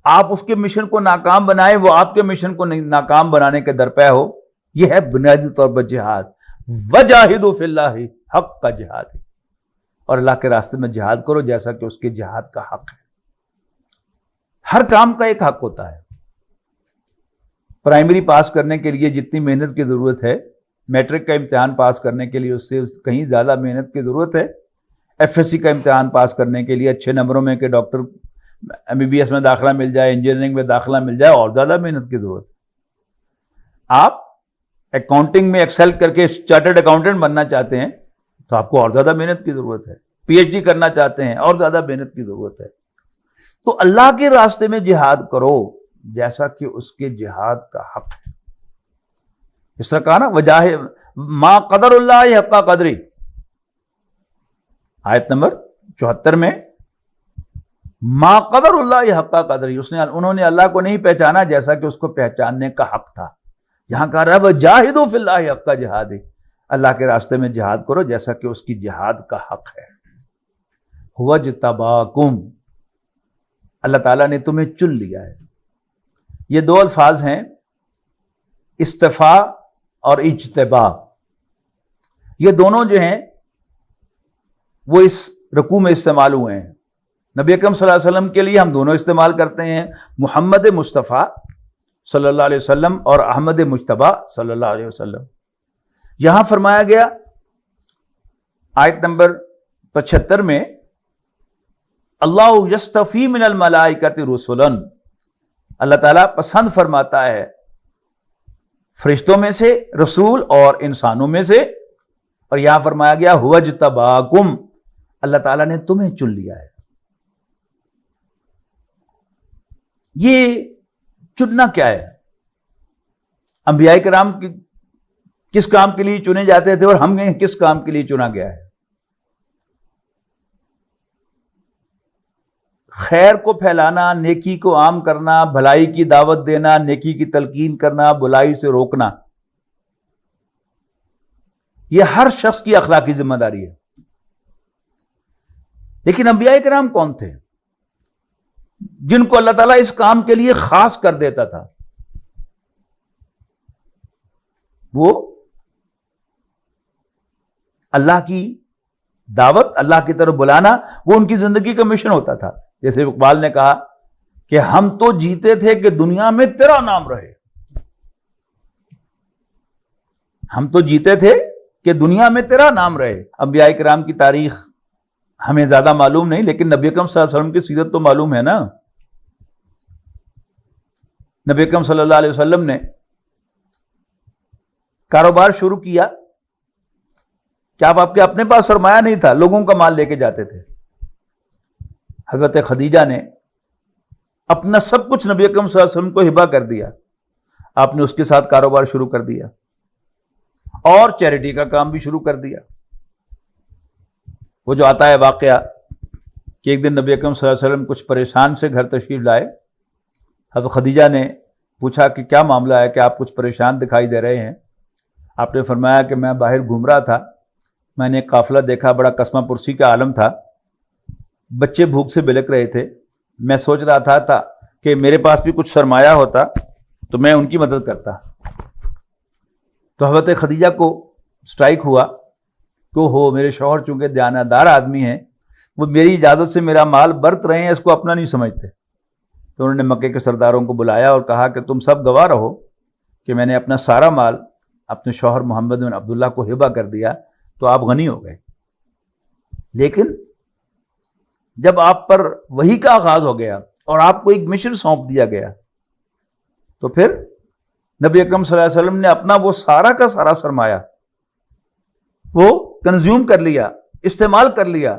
آپ اس کے مشن کو ناکام بنائیں، وہ آپ کے مشن کو ناکام بنانے کے درپے ہو۔ یہ ہے بنیادی طور پر جہاد۔ وَجَاهِدُوا فِي اللَّهِ حَقَّ جِهَادِهِ، اور اللہ کے راستے میں جہاد کرو جیسا کہ اس کے جہاد کا حق ہے۔ ہر کام کا ایک حق ہوتا ہے۔ پرائمری پاس کرنے کے لیے جتنی محنت کی ضرورت ہے، میٹرک کا امتحان پاس کرنے کے لیے اس سے کہیں زیادہ محنت کی ضرورت ہے۔ ایف ایس سی کا امتحان پاس کرنے کے لیے اچھے نمبروں میں کہ doctor M B B S میں داخلہ مل جائے، انجینئرنگ میں داخلہ مل جائے، اور زیادہ محنت کی ضرورت ہے۔ آپ اکاؤنٹنگ میں ایکسل کر کے چارٹرڈ اکاؤنٹنٹ بننا چاہتے ہیں تو آپ کو اور زیادہ محنت کی ضرورت ہے۔ پی ایچ ڈی کرنا چاہتے ہیں، اور زیادہ محنت کی ضرورت ہے۔ تو اللہ کے راستے میں جہاد کرو جیسا کہ اس کے جہاد کا حق ہے۔ اس طرح کہا نا، وجاہ ما قدر اللہ حق قدری، آیت نمبر 74 میں، ما قدر اللہ حق قدری، انہوں نے اللہ کو نہیں پہچانا جیسا کہ اس کو پہچاننے کا حق تھا۔ یہاں کہا رہا ہے وجاہدوا فی اللہ حق جہادہ، اللہ کے راستے میں جہاد کرو جیسا کہ اس کی جہاد کا حق ہے۔ هو اجتباکم، اللہ تعالیٰ نے تمہیں چن لیا ہے۔ یہ دو الفاظ ہیں، استفاء اور اجتباء۔ یہ دونوں جو ہیں وہ اس رکوع میں استعمال ہوئے ہیں۔ نبی اکرم صلی اللہ علیہ وسلم کے لیے ہم دونوں استعمال کرتے ہیں، محمد مصطفیٰ صلی اللہ علیہ وسلم اور احمد مجتبی صلی اللہ علیہ وسلم۔ یہاں فرمایا گیا آیت نمبر 75 میں، اللہ یستفی من الملائکۃ رسلا، اللہ تعالیٰ پسند فرماتا ہے فرشتوں میں سے رسول اور انسانوں میں سے، اور یہاں فرمایا گیا هو اجتباکم، اللہ تعالیٰ نے تمہیں چن لیا ہے۔ یہ چننا کیا ہے؟ انبیاء کرام کس کام کے لیے چنے جاتے تھے اور ہم کس کام کے لیے چنا گیا ہے؟ خیر کو پھیلانا، نیکی کو عام کرنا، بھلائی کی دعوت دینا، نیکی کی تلقین کرنا، برائی سے روکنا، یہ ہر شخص کی اخلاقی ذمہ داری ہے۔ لیکن انبیاء کرام کون تھے جن کو اللہ تعالیٰ اس کام کے لیے خاص کر دیتا تھا؟ وہ اللہ کی دعوت، اللہ کی طرف بلانا، وہ ان کی زندگی کا مشن ہوتا تھا۔ جیسے اقبال نے کہا کہ ہم تو جیتے تھے کہ دنیا میں تیرا نام رہے، ہم تو جیتے تھے کہ دنیا میں تیرا نام رہے۔ انبیاء کرام کی تاریخ ہمیں زیادہ معلوم نہیں، لیکن نبی اکرم صلی اللہ علیہ وسلم کی سیرت تو معلوم ہے نا۔ نبی اکرم صلی اللہ علیہ وسلم نے کاروبار شروع کیا کہ آپ کے اپنے پاس سرمایہ نہیں تھا، لوگوں کا مال لے کے جاتے تھے۔ حضرت خدیجہ نے اپنا سب کچھ نبی اکرم صلی اللہ علیہ وسلم کو ہبہ کر دیا، آپ نے اس کے ساتھ کاروبار شروع کر دیا اور چیریٹی کا کام بھی شروع کر دیا۔ وہ جو آتا ہے واقعہ کہ ایک دن نبی اکرم صلی اللہ علیہ وسلم کچھ پریشان سے گھر تشریف لائے، حضرت خدیجہ نے پوچھا کہ کیا معاملہ ہے کہ آپ کچھ پریشان دکھائی دے رہے ہیں؟ آپ نے فرمایا کہ میں باہر گھوم رہا تھا، میں نے ایک قافلہ دیکھا، بڑا قسمہ پرسی کا عالم تھا، بچے بھوک سے بلک رہے تھے، میں سوچ رہا تھا کہ میرے پاس بھی کچھ سرمایہ ہوتا تو میں ان کی مدد کرتا۔ تو حضرت خدیجہ کو سٹرائک ہوا کہ ہو میرے شوہر چونکہ دیانتدار آدمی ہیں، وہ میری اجازت سے میرا مال برت رہے ہیں، اس کو اپنا نہیں سمجھتے۔ تو انہوں نے مکے کے سرداروں کو بلایا اور کہا کہ تم سب گواہ رہو کہ میں نے اپنا سارا مال اپنے شوہر محمد بن عبداللہ کو ہبہ کر دیا، تو آپ غنی ہو گئے۔ لیکن جب آپ پر وحی کا آغاز ہو گیا اور آپ کو ایک مشن سونپ دیا گیا تو پھر نبی اکرم صلی اللہ علیہ وسلم نے اپنا وہ سارا کا سارا سرمایہ وہ کنزیوم کر لیا، استعمال کر لیا،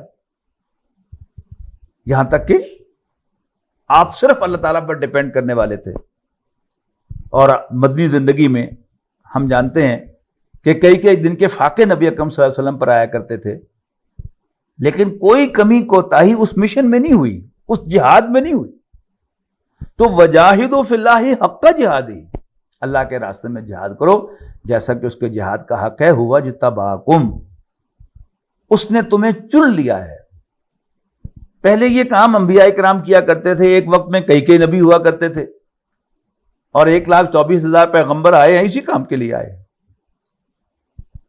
یہاں تک کہ آپ صرف اللہ تعالیٰ پر ڈیپینڈ کرنے والے تھے۔ اور مدنی زندگی میں ہم جانتے ہیں کہ کئی کئی دن کے فاقے نبی اکرم صلی اللہ علیہ وسلم پر آیا کرتے تھے، لیکن کوئی کمی کوتاہی اس مشن میں نہیں ہوئی، اس جہاد میں نہیں ہوئی۔ تو وجاہدوا فی اللہ حق جہادی، اللہ کے راستے میں جہاد کرو جیسا کہ اس کے جہاد کا حق ہے۔ ہوا اجتباکم، اس نے تمہیں چن لیا ہے۔ پہلے یہ کام انبیاء کرام کیا کرتے تھے، ایک وقت میں کئی کئی نبی ہوا کرتے تھے، اور 1,24,000 پیغمبر آئے ہیں، اسی کام کے لیے آئے۔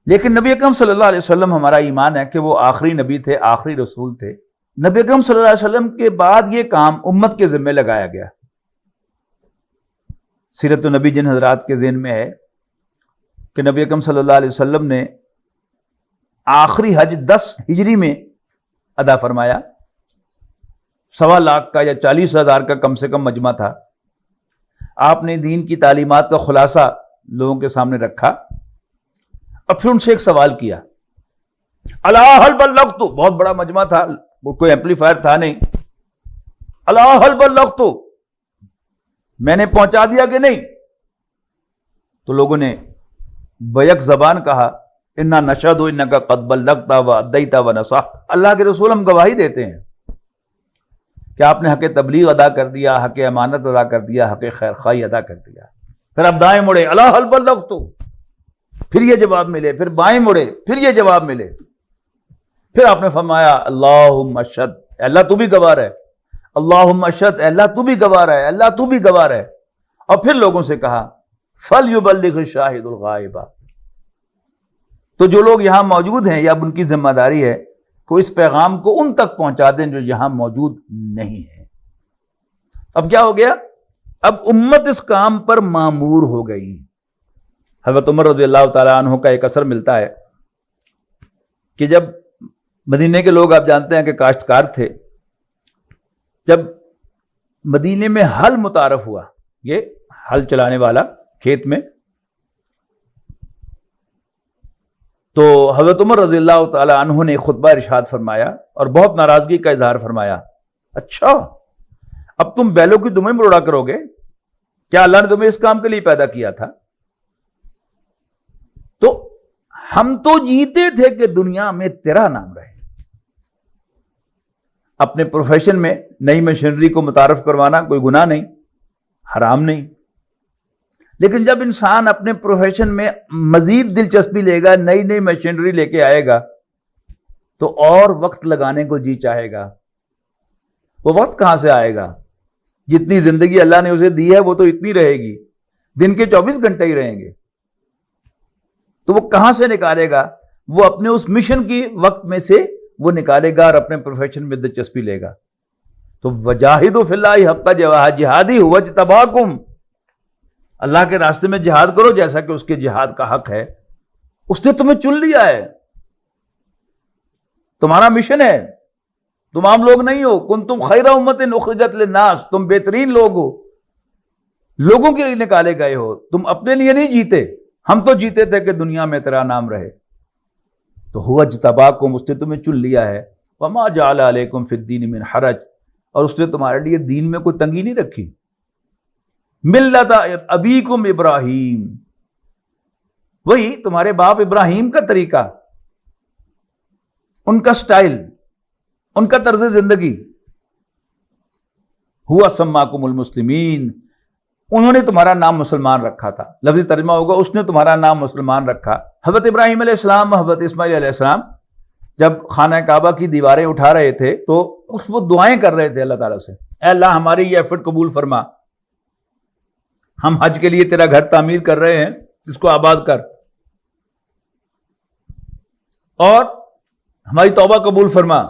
لیکن نبی اکرم صلی اللہ علیہ وسلم، ہمارا ایمان ہے کہ وہ آخری نبی تھے، آخری رسول تھے۔ نبی اکرم صلی اللہ علیہ وسلم کے بعد یہ کام امت کے ذمہ لگایا گیا۔ سیرت النبی جن حضرات کے ذہن میں ہے کہ نبی اکرم صلی اللہ علیہ وسلم نے آخری حج 10 ہجری میں ادا فرمایا، 1.25 لاکھ کا یا 40,000 کا کم سے کم مجمع تھا۔ آپ نے دین کی تعلیمات کا خلاصہ لوگوں کے سامنے رکھا، اور پھر ان سے ایک سوال کیا، الا هل بلغت، بہت بڑا مجمع تھا، کوئی ایمپلیفائر تھا نہیں، الا هل بلغت، میں نے پہنچا دیا کہ نہیں؟ تو لوگوں نے بیک زبان کہا، انا نشہد انک قد بلغت وادیت ونصحت، اللہ کے رسول ہم گواہی دیتے ہیں کہ آپ نے حق تبلیغ ادا کر دیا، حق امانت ادا کر دیا، حق خیر خواہی ادا کر دیا۔ پھر آپ دائیں مڑے، الا هل بلغت، پھر یہ جواب ملے، پھر بائیں مڑے، پھر یہ جواب ملے۔ پھر آپ نے فرمایا اللہم اشہد، اللہ تو بھی گواہ ہے، اللہم اشہد، اللہ تو بھی گواہ ہے، اللہ تو بھی گواہ ہے۔ اور پھر لوگوں سے کہا فلیبلغ الشاہد الغائب، تو جو لوگ یہاں موجود ہیں، یا اب ان کی ذمہ داری ہے کہ اس پیغام کو ان تک پہنچا دیں جو یہاں موجود نہیں ہے۔ اب کیا ہو گیا؟ اب امت اس کام پر مامور ہو گئی۔ حضرت عمر رضی اللہ تعالیٰ عنہ کا ایک اثر ملتا ہے کہ جب مدینے کے لوگ، آپ جانتے ہیں کہ کاشتکار تھے، جب مدینے میں ہل متعارف ہوا، یہ ہل چلانے والا کھیت میں، تو حضرت عمر رضی اللہ تعالیٰ عنہ نے خطبہ ارشاد فرمایا اور بہت ناراضگی کا اظہار فرمایا، اچھا اب تم بیلوں کی دمیں مروڑا کرو گے؟ کیا اللہ نے تمہیں اس کام کے لیے پیدا کیا تھا؟ تو ہم تو جیتے تھے کہ دنیا میں تیرا نام رہے۔ اپنے پروفیشن میں نئی مشینری کو متعارف کروانا کوئی گناہ نہیں، حرام نہیں، لیکن جب انسان اپنے پروفیشن میں مزید دلچسپی لے گا، نئی نئی مشینری لے کے آئے گا، تو اور وقت لگانے کو جی چاہے گا۔ وہ وقت کہاں سے آئے گا؟ جتنی زندگی اللہ نے اسے دی ہے وہ تو اتنی رہے گی، دن کے 24 گھنٹے ہی رہیں گے، تو وہ کہاں سے نکالے گا؟ وہ اپنے اس مشن کی وقت میں سے وہ نکالے گا اور اپنے پروفیشن میں دلچسپی لے گا۔ تو وجاہدوا فی اللہ حق جہادی هو اجتباکم، اللہ کے راستے میں جہاد کرو جیسا کہ اس کے جہاد کا حق ہے۔ اس نے تمہیں چن لیا ہے، تمہارا مشن ہے، تم عام لوگ نہیں ہو۔ کنتم خیر امت اخرجت للناس، تم بہترین لوگ ہو، لوگوں کے لیے نکالے گئے ہو، تم اپنے لیے نہیں جیتے۔ ہم تو جیتے تھے کہ دنیا میں تیرا نام رہے۔ تو هو اجتباکم، اس نے تمہیں چن لیا ہے۔ وما جعل علیکم فی الدین من حرج، اور اس نے تمہارے لیے دین میں کوئی تنگی نہیں رکھی۔ ملت ابیکم ابراہیم، وہی تمہارے باپ ابراہیم کا طریقہ، ان کا سٹائل، ان کا طرز زندگی۔ ہوا سماکم المسلمین، انہوں نے تمہارا نام مسلمان رکھا تھا۔ لفظی ترجمہ ہوگا اس نے تمہارا نام مسلمان رکھا۔ حضرت ابراہیم علیہ السلام، حضرت اسماعیل علیہ السلام جب خانہ کعبہ کی دیواریں اٹھا رہے تھے تو وہ دعائیں کر رہے تھے اللہ تعالیٰ سے، اے اللہ ہماری یہ ایفرٹ قبول فرما، ہم حج کے لیے تیرا گھر تعمیر کر رہے ہیں، اس کو آباد کر، اور ہماری توبہ قبول فرما۔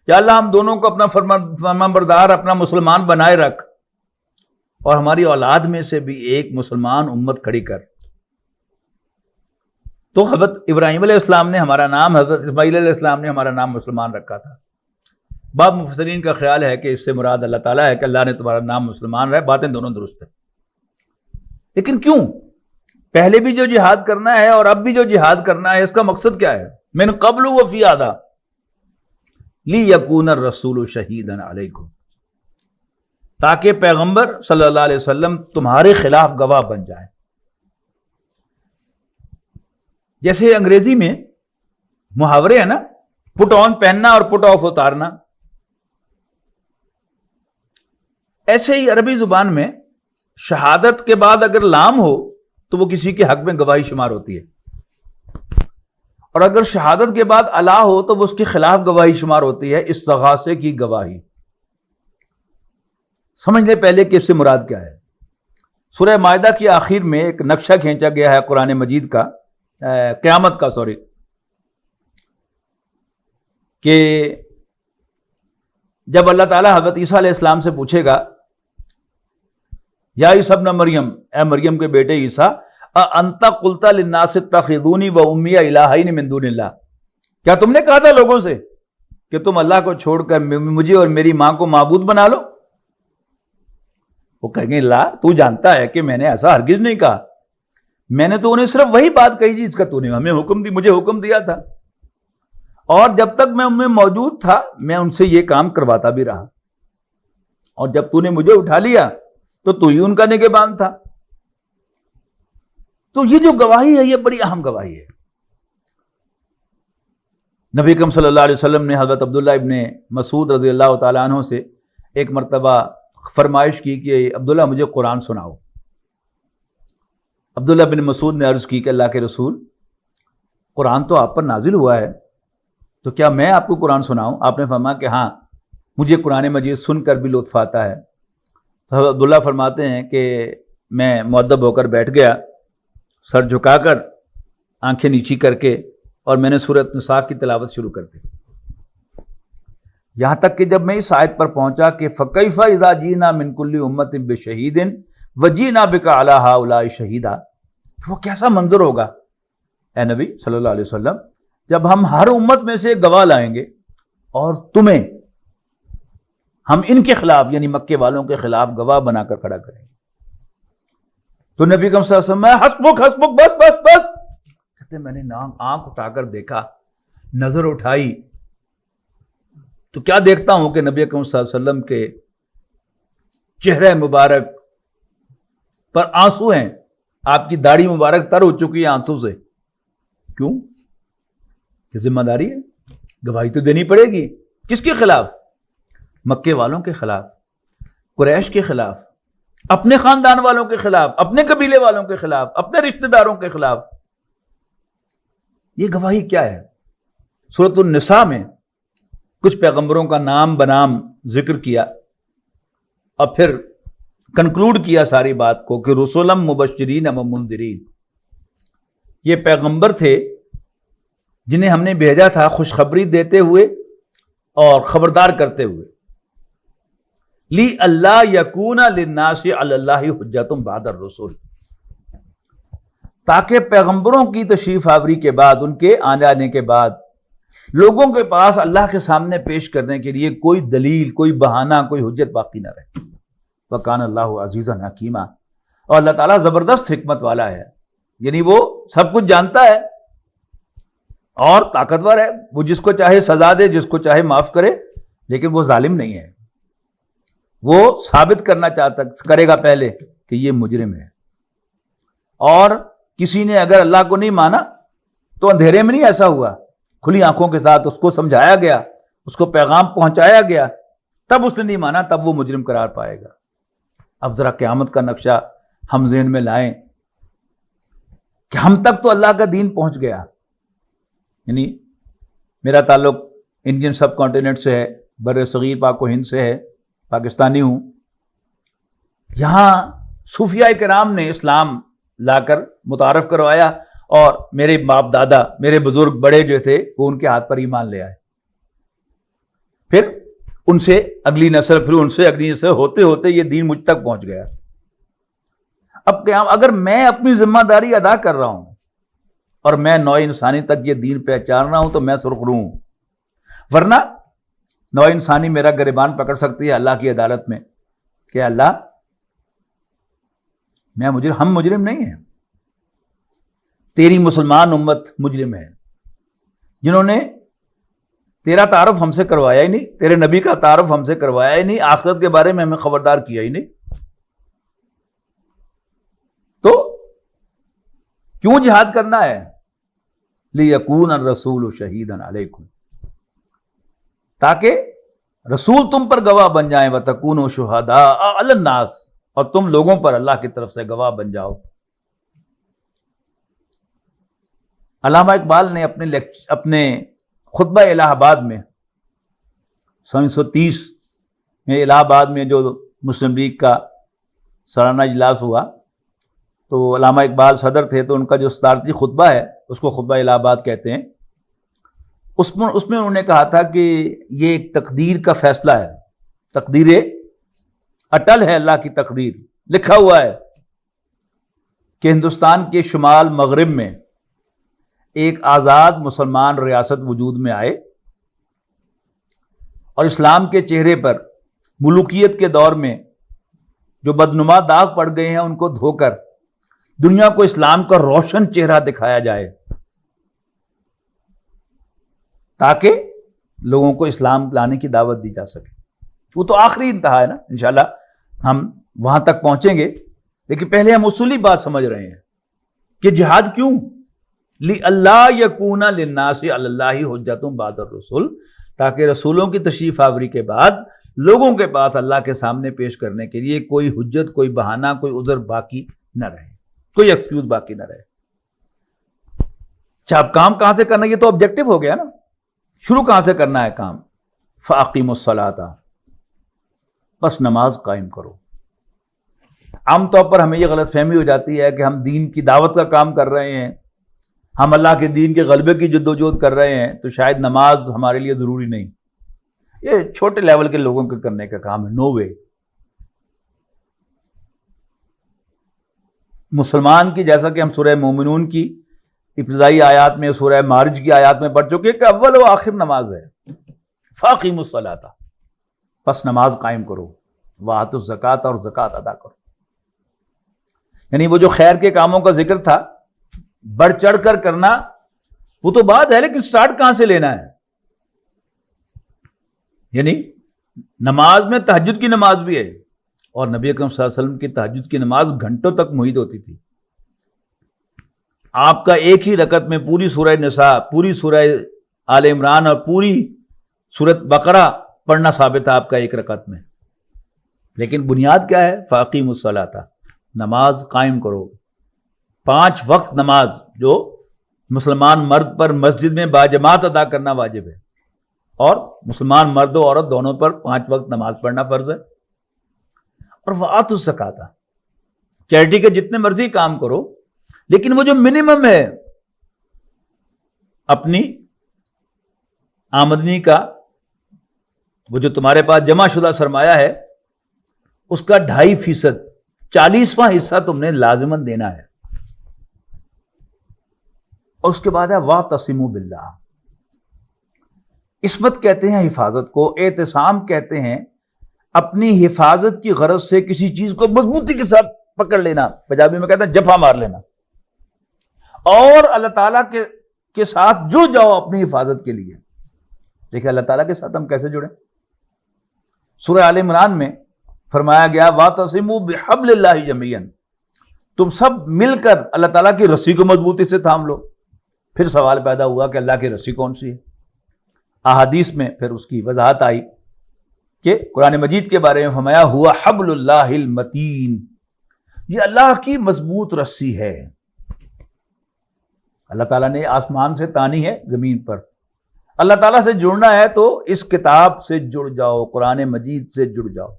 یا اللہ ہم دونوں کو اپنا فرمان بردار، اپنا مسلمان بنائے رکھ، اور ہماری اولاد میں سے بھی ایک مسلمان امت کھڑی کر۔ تو حضرت ابراہیم علیہ السلام نے ہمارا نام، حضرت اسماعیل علیہ السلام نے ہمارا نام مسلمان رکھا تھا۔ بعض مفسرین کا خیال ہے کہ اس سے مراد اللہ تعالیٰ ہے کہ اللہ نے تمہارا نام مسلمان رہا، باتیں دونوں درست ہیں۔ لیکن کیوں؟ پہلے بھی جو جہاد کرنا ہے اور اب بھی جو جہاد کرنا ہے، اس کا مقصد کیا ہے؟ من قبل و فی ہذا لیکون الرسول شہیدا علیکم، تاکہ پیغمبر صلی اللہ علیہ وسلم تمہارے خلاف گواہ بن جائیں۔ جیسے انگریزی میں محاورے ہیں نا، پٹ آن پہننا اور پٹ آف اتارنا، ایسے ہی عربی زبان میں شہادت کے بعد اگر لام ہو تو وہ کسی کے حق میں گواہی شمار ہوتی ہے، اور اگر شہادت کے بعد الا ہو تو وہ اس کے خلاف گواہی شمار ہوتی ہے، استغاثے کی گواہی۔ سمجھ لیں پہلے کہ اس سے مراد کیا ہے۔ سورہ مائدہ کی آخر میں ایک نقشہ کھینچا گیا ہے قرآن مجید کا، قیامت کا، کہ جب اللہ تعالیٰ حضرت عیسیٰ علیہ السلام سے پوچھے گا، یا عیسیٰ ابن مریم، اے مریم کے بیٹے عیسیٰ، انت قلت للناس اتخذونی و امی الہین من دون اللہ، کیا تم نے کہا تھا لوگوں سے کہ تم اللہ کو چھوڑ کر مجھے اور میری ماں کو معبود بنا لو؟ وہ کہیں گے اللہ تو جانتا ہے کہ میں نے ایسا ہرگز نہیں کہا، میں نے تو انہیں صرف وہی بات کہی جس کا تو نے ہمیں حکم دی، مجھے حکم دیا تھا، اور جب تک میں ان میں موجود تھا میں ان سے یہ کام کرواتا بھی رہا، اور جب تو نے مجھے اٹھا لیا تو ہی ان کا نگہبان تھا۔ تو یہ جو گواہی ہے یہ بڑی اہم گواہی ہے۔ نبی اکرم صلی اللہ علیہ وسلم نے حضرت عبداللہ ابن مسعود رضی اللہ تعالیٰ عنہ سے ایک مرتبہ فرمائش کی کہ عبداللہ مجھے قرآن سناؤ۔ عبداللہ بن مسعود نے عرض کی کہ اللہ کے رسول، قرآن تو آپ پر نازل ہوا ہے، تو کیا میں آپ کو قرآن سناؤں؟ آپ نے فرمایا کہ ہاں، مجھے قرآن مجید سن کر بھی لطف آتا ہے۔ تو عبداللہ فرماتے ہیں کہ میں مؤدب ہو کر بیٹھ گیا، سر جھکا کر، آنکھیں نیچی کر کے، اور میں نے سورۃ نساء کی تلاوت شروع کر دی، یہاں تک کہ جب میں اس آیت پر پہنچا کہ فَكَيْفَ إِذَا جِئْنَا مِن كُلِّ أُمَّةٍ بِشَهِيدٍ وَجِئْنَا بِكَ عَلَىٰ هَٰؤُلَاءِ شَهِيدًا، وہ کیسا منظر ہوگا اے نبی صلی اللہ علیہ وسلم جب ہم ہر امت میں سے گواہ لائیں گے اور تمہیں ہم ان کے خلاف یعنی مکے والوں کے خلاف گواہ بنا کر کھڑا کریں گے۔ تو نبی صلی اللہ علیہ وسلم میں حسبک حسبک، بس بس بس، کہتے میں نے آنکھ اٹھا کر دیکھا، نظر اٹھائی تو کیا دیکھتا ہوں کہ نبی اکرم صلی اللہ علیہ وسلم کے چہرے مبارک پر آنسو ہیں، آپ کی داڑھی مبارک تر ہو چکی ہے آنسو سے۔ کیوں؟ کہ ذمہ داری ہے، گواہی تو دینی پڑے گی۔ کس کے خلاف؟ مکے والوں کے خلاف، قریش کے خلاف، اپنے خاندان والوں کے خلاف، اپنے قبیلے والوں کے خلاف، اپنے رشتہ داروں کے خلاف۔ یہ گواہی کیا ہے؟ سورۃ النساء میں کچھ پیغمبروں کا نام بنام ذکر کیا اور پھر کنکلوڈ کیا ساری بات کو کہ رسولا مبشرین و منذرین، یہ پیغمبر تھے جنہیں ہم نے بھیجا تھا خوشخبری دیتے ہوئے اور خبردار کرتے ہوئے، لی اللہ یکون للناس علی اللہ حجۃ بعد الرسل، تاکہ پیغمبروں کی تشریف آوری کے بعد، ان کے آنے کے بعد لوگوں کے پاس اللہ کے سامنے پیش کرنے کے لیے کوئی دلیل، کوئی بہانہ، کوئی حجت باقی نہ رہے۔ وکان اللہ عزیزا حکیما، اور اللہ تعالیٰ زبردست حکمت والا ہے، یعنی وہ سب کچھ جانتا ہے اور طاقتور ہے، وہ جس کو چاہے سزا دے، جس کو چاہے معاف کرے، لیکن وہ ظالم نہیں ہے۔ وہ ثابت کرنا چاہتا کرے گا پہلے کہ یہ مجرم ہے، اور کسی نے اگر اللہ کو نہیں مانا تو اندھیرے میں نہیں ایسا ہوا، کھلی آنکھوں کے ساتھ اس کو سمجھایا گیا، اس کو پیغام پہنچایا گیا، تب اس نے نہیں مانا، تب وہ مجرم قرار پائے گا۔ اب ذرا قیامت کا نقشہ ہم ذہن میں لائیں کہ ہم تک تو اللہ کا دین پہنچ گیا، یعنی میرا تعلق انڈین سب کانٹیننٹ سے ہے، بر صغیر پاک و ہند سے ہے، پاکستانی ہوں۔ یہاں صوفیاء کرام نے اسلام لا کر متعارف کروایا، اور میرے باپ دادا، میرے بزرگ بڑے جو تھے وہ ان کے ہاتھ پر ایمان لے آئے، پھر ان سے اگلی نسل، پھر ان سے اگلی نسل، ہوتے ہوتے یہ دین مجھ تک پہنچ گیا۔ اب قیام اگر میں اپنی ذمہ داری ادا کر رہا ہوں اور میں نوع انسانی تک یہ دین پہنچان رہا ہوں تو میں سرخرو ہوں، ورنہ نوع انسانی میرا گریبان پکڑ سکتی ہے اللہ کی عدالت میں کہ اللہ ہم مجرم نہیں ہیں، تیری مسلمان امت مجرم ہے، جنہوں نے تیرا تعارف ہم سے کروایا ہی نہیں، تیرے نبی کا تعارف ہم سے کروایا ہی نہیں، آخرت کے بارے میں ہمیں خبردار کیا ہی نہیں، تو کیوں جہاد کرنا ہے؟ لِيَكُونَ الرَّسُولُ شَهِيدًا عَلَيْكُمْ، تاکہ رسول تم پر گواہ بن جائیں، وَتَكُونُوا شُهَدَاءَ عَلَى النَّاسِ، اور تم لوگوں پر اللہ کی طرف سے گواہ بن جاؤ۔ علامہ اقبال نے اپنے خطبہ الہ آباد میں 1930 میں الہ آباد میں جو مسلم لیگ کا سالانہ اجلاس ہوا، تو علامہ اقبال صدر تھے، تو ان کا جو صدارتی خطبہ ہے اس کو خطبہ الہ آباد کہتے ہیں، اس میں انہوں نے کہا تھا کہ یہ ایک تقدیر کا فیصلہ ہے، تقدیر اٹل ہے، اللہ کی تقدیر، لکھا ہوا ہے کہ ہندوستان کے شمال مغرب میں ایک آزاد مسلمان ریاست وجود میں آئے اور اسلام کے چہرے پر ملوکیت کے دور میں جو بدنما داغ پڑ گئے ہیں ان کو دھو کر دنیا کو اسلام کا روشن چہرہ دکھایا جائے، تاکہ لوگوں کو اسلام لانے کی دعوت دی جا سکے۔ وہ تو آخری انتہا ہے نا، انشاءاللہ ہم وہاں تک پہنچیں گے، لیکن پہلے ہم اصولی بات سمجھ رہے ہیں کہ جہاد کیوں؟ لِأَلَّا يَكُونَ لِلنَّاسِ عَلَى اللَّهِ حُجَّةٌ بَعْدَ الرُّسُلِ، تاکہ رسولوں کی تشریف آوری کے بعد لوگوں کے پاس اللہ کے سامنے پیش کرنے کے لیے کوئی حجت، کوئی بہانہ، کوئی عذر باقی نہ رہے، کوئی ایکسکیوز باقی نہ رہے۔ اچھا، اب کام کہاں سے کرنا ہے؟ یہ تو آبجیکٹو ہو گیا نا، شروع کہاں سے کرنا ہے کام؟ فَأَقِيمُوا الصَّلَاةَ، بس نماز قائم کرو۔ عام طور پر ہمیں یہ غلط فہمی ہو جاتی ہے کہ ہم دین کی دعوت کا کام کر رہے ہیں، ہم اللہ کے دین کے غلبے کی جدوجہد کر رہے ہیں، تو شاید نماز ہمارے لیے ضروری نہیں۔ یہ چھوٹے لیول کے لوگوں کے کرنے کا کام ہے، نو وے۔ مسلمان کی، جیسا کہ ہم سورہ مومنون کی ابتدائی آیات میں، سورہ معارج کی آیات میں پڑھ چکے کہ اول و آخر نماز ہے۔ فَأَقِيمُوا الصَّلَاةَ، بس نماز قائم کرو، وَآتُوا الزَّکَاةَ، اور زکوٰۃ ادا کرو۔ یعنی وہ جو خیر کے کاموں کا ذکر تھا، بڑھ چڑھ کر کرنا، وہ تو بات ہے، لیکن سٹارٹ کہاں سے لینا ہے؟ یعنی نماز میں تہجد کی نماز بھی ہے، اور نبی اکرم صلی اللہ علیہ وسلم کی تہجد کی نماز گھنٹوں تک محیط ہوتی تھی۔ آپ کا ایک ہی رکعت میں پوری سورہ نساء، پوری سورہ آل عمران اور پوری سورۃ بقرہ پڑھنا ثابت ہے آپ کا ایک رکعت میں۔ لیکن بنیاد کیا ہے؟ فَأَقِيمُوا الصَّلَاةَ، نماز قائم کرو۔ 5 وقت نماز جو مسلمان مرد پر مسجد میں باجماعت ادا کرنا واجب ہے، اور مسلمان مرد و عورت دونوں پر 5 وقت نماز پڑھنا فرض ہے۔ اور وَآتُوا الزَّکَاةَ، چیریٹی کے جتنے مرضی کام کرو، لیکن وہ جو منیمم ہے اپنی آمدنی کا، وہ جو تمہارے پاس جمع شدہ سرمایہ ہے، اس کا 2.5%، 40واں حصہ تم نے لازماً دینا ہے۔ اور اس کے بعد ہے وَاعْتَصِمُوا بِاللَّهِ، عصمت کہتے ہیں حفاظت کو، اعتصام کہتے ہیں اپنی حفاظت کی غرض سے کسی چیز کو مضبوطی کے ساتھ پکڑ لینا، پنجابی میں کہتے ہیں جفا مار لینا، اور اللہ تعالیٰ کے ساتھ جڑ جاؤ اپنی حفاظت کے لیے۔ دیکھیں اللہ تعالیٰ کے ساتھ ہم کیسے جڑیں؟ سورہ آل عمران میں فرمایا گیا وَاعْتَصِمُوا بِحَبْلِ اللَّهِ جَمِيعًا، تم سب مل کر اللہ تعالیٰ کی رسی کو مضبوطی سے تھام لو۔ پھر سوال پیدا ہوا کہ اللہ کی رسی کون سی ہے؟ احادیث میں پھر اس کی وضاحت آئی کہ قرآن مجید کے بارے میں فرمایا ہوا حبل اللہ المتین، یہ اللہ کی مضبوط رسی ہے۔ اللہ تعالیٰ نے آسمان سے تانی ہے زمین پر، اللہ تعالیٰ سے جڑنا ہے تو اس کتاب سے جڑ جاؤ، قرآن مجید سے جڑ جاؤ۔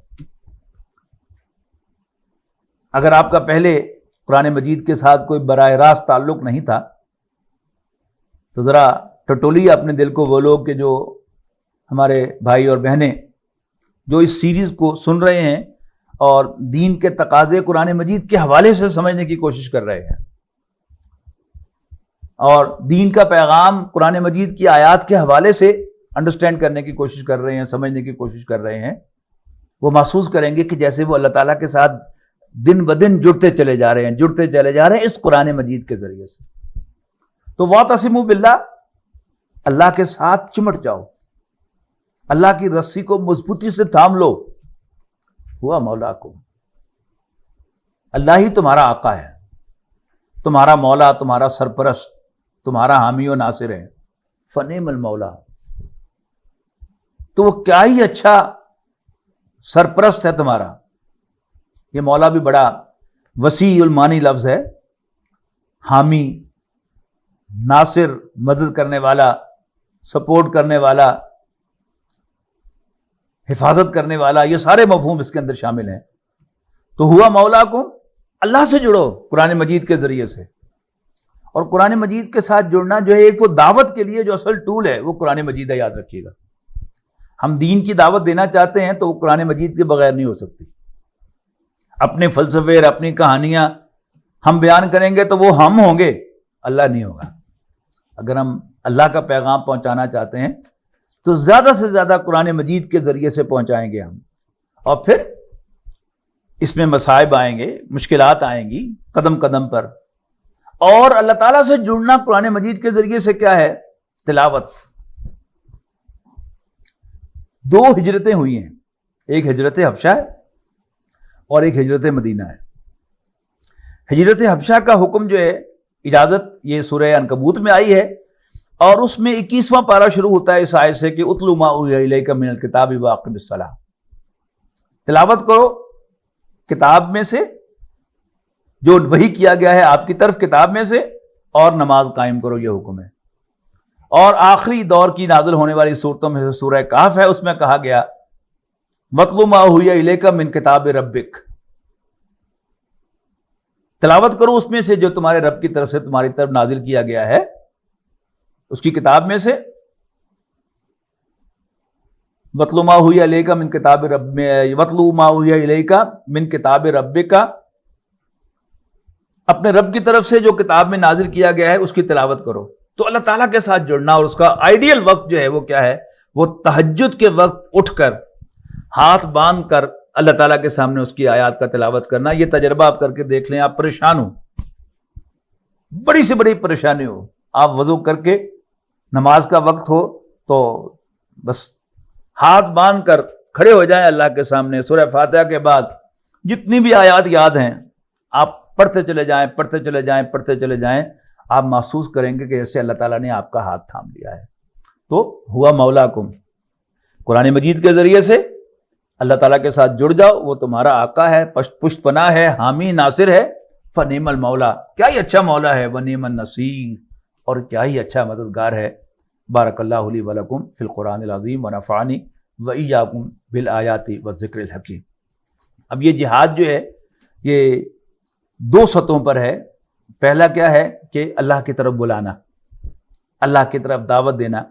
اگر آپ کا پہلے قرآن مجید کے ساتھ کوئی براہ راست تعلق نہیں تھا تو ذرا ٹٹولیے اپنے دل کو وہ لوگ کہ جو ہمارے بھائی اور بہنیں جو اس سیریز کو سن رہے ہیں اور دین کے تقاضے قرآن مجید کے حوالے سے سمجھنے کی کوشش کر رہے ہیں، اور دین کا پیغام قرآن مجید کی آیات کے حوالے سے انڈرسٹینڈ کرنے کی کوشش کر رہے ہیں، سمجھنے کی کوشش کر رہے ہیں، وہ محسوس کریں گے کہ جیسے وہ اللہ تعالیٰ کے ساتھ دن بدن جڑتے چلے جا رہے ہیں اس قرآن مجید کے ذریعے سے۔ تو واعتصموا باللہ، اللہ کے ساتھ چمٹ جاؤ، اللہ کی رسی کو مضبوطی سے تھام لو۔ ہوا مولاکم، اللہ ہی تمہارا آقا ہے، تمہارا مولا، تمہارا سرپرست، تمہارا حامی و ناصر ہے۔ فنعم المولا، تو وہ کیا ہی اچھا سرپرست ہے تمہارا۔ یہ مولا بھی بڑا وسیع المانی لفظ ہے، حامی، ناصر، مدد کرنے والا، سپورٹ کرنے والا، حفاظت کرنے والا، یہ سارے مفہوم اس کے اندر شامل ہیں۔ تو ہوا مولا کو، اللہ سے جڑو قرآن مجید کے ذریعے سے۔ اور قرآن مجید کے ساتھ جڑنا جو ہے، ایک تو دعوت کے لیے جو اصل ٹول ہے وہ قرآن مجید ہے، یاد رکھیے گا۔ ہم دین کی دعوت دینا چاہتے ہیں تو وہ قرآن مجید کے بغیر نہیں ہو سکتی۔ اپنے فلسفے اور اپنی کہانیاں ہم بیان کریں گے تو وہ ہم ہوں گے، اللہ نہیں ہوگا۔ اگر ہم اللہ کا پیغام پہنچانا چاہتے ہیں تو زیادہ سے زیادہ قرآن مجید کے ذریعے سے پہنچائیں گے ہم، اور پھر اس میں مصائب آئیں گے، مشکلات آئیں گی قدم قدم پر۔ اور اللہ تعالیٰ سے جڑنا قرآن مجید کے ذریعے سے کیا ہے؟ تلاوت۔ دو ہجرتیں ہوئی ہیں، ایک ہجرت حبشہ ہے اور ایک ہجرت مدینہ ہے۔ ہجرت حبشہ کا حکم جو ہے، اجازت، یہ سورہ عنکبوت میں آئی ہے، اور اس میں 21واں پارہ شروع ہوتا ہے اس آیت سے کہ اتلو ما اوحی الیک من الکتاب واقم الصلاۃ، تلاوت کرو کتاب میں سے، جو وحی کیا گیا ہے آپ کی طرف کتاب میں سے، اور نماز قائم کرو، یہ حکم ہے۔ اور آخری دور کی نازل ہونے والی صورتوں میں سے سورہ کہف ہے، اس میں کہا گیا وَاتْلُ مَا أُوحِیَ إِلَیْکَ مِن کِتَابِ رَبِّک، تلاوت کرو اس میں سے جو تمہارے رب کی طرف سے تمہاری طرف نازل کیا گیا ہے، اس کی کتاب میں سے۔ وَاتْلُ مَا أُوحِیَ إِلَیْکَ مِن کِتَابِ وَاتْلُ مَا أُوحِیَ إِلَیْکَ مِن کِتَابِ رَبِّکَ، اپنے رب کی طرف سے جو کتاب میں نازل کیا گیا ہے اس کی تلاوت کرو۔ تو اللہ تعالیٰ کے ساتھ جڑنا، اور اس کا آئیڈیل وقت جو ہے وہ کیا ہے؟ وہ تہجد کے وقت اٹھ کر ہاتھ باندھ کر اللہ تعالیٰ کے سامنے اس کی آیات کا تلاوت کرنا۔ یہ تجربہ آپ کر کے دیکھ لیں، آپ پریشان ہو، بڑی سے بڑی پریشانی ہو، آپ وضو کر کے نماز کا وقت ہو تو بس ہاتھ باندھ کر کھڑے ہو جائیں اللہ کے سامنے، سورہ فاتحہ کے بعد جتنی بھی آیات یاد ہیں آپ پڑھتے چلے جائیں، پڑھتے چلے جائیں، پڑھتے چلے جائیں۔ آپ محسوس کریں گے کہ جیسے اللہ تعالیٰ نے آپ کا ہاتھ تھام لیا ہے۔ تو ہوا مولاکم، قرآن مجید کے ذریعے سے اللہ تعالیٰ کے ساتھ جڑ جاؤ، وہ تمہارا آقا ہے، پشت پناہ ہے، حامی ناصر ہے۔ فنعم المولا، کیا ہی اچھا مولا ہے، ونعم النصیر، اور کیا ہی اچھا مددگار ہے۔ بارک اللہ لی ولکم فی القرآن العظیم ونفعنی وإیاکم بالآیات والذکر الحکیم۔ اب یہ جہاد جو ہے یہ دو سطحوں پر ہے۔ پہلا کیا ہے کہ اللہ کی طرف بلانا، اللہ کی طرف دعوت دینا۔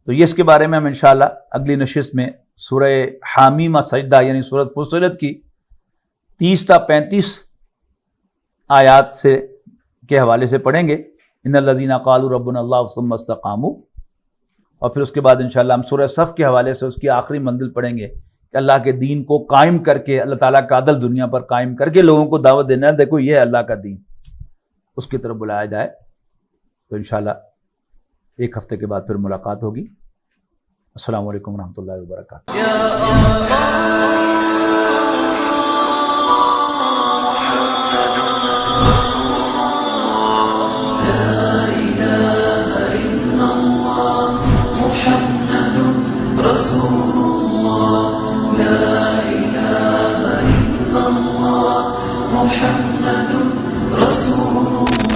تو یہ اس کے بارے میں ہم انشاءاللہ اگلی نشست میں سورہ حامیم سجدہ یعنی سورۃ فصلت کی 30 تا 35 آیات سے کے حوالے سے پڑھیں گے۔ ان الذین قالوا ربنا اللہ ثم استقاموا، اور پھر اس کے بعد انشاءاللہ ہم سورہ صف کے حوالے سے اس کی آخری منزل پڑھیں گے کہ اللہ کے دین کو قائم کر کے، اللہ تعالیٰ کا عدل دنیا پر قائم کر کے لوگوں کو دعوت دینا ہے، دیکھو یہ اللہ کا دین، اس کی طرف بلایا جائے۔ تو انشاءاللہ ایک ہفتے کے بعد پھر ملاقات ہوگی۔ السلام علیکم ورحمۃ اللہ وبرکاتہ۔ محمد رسول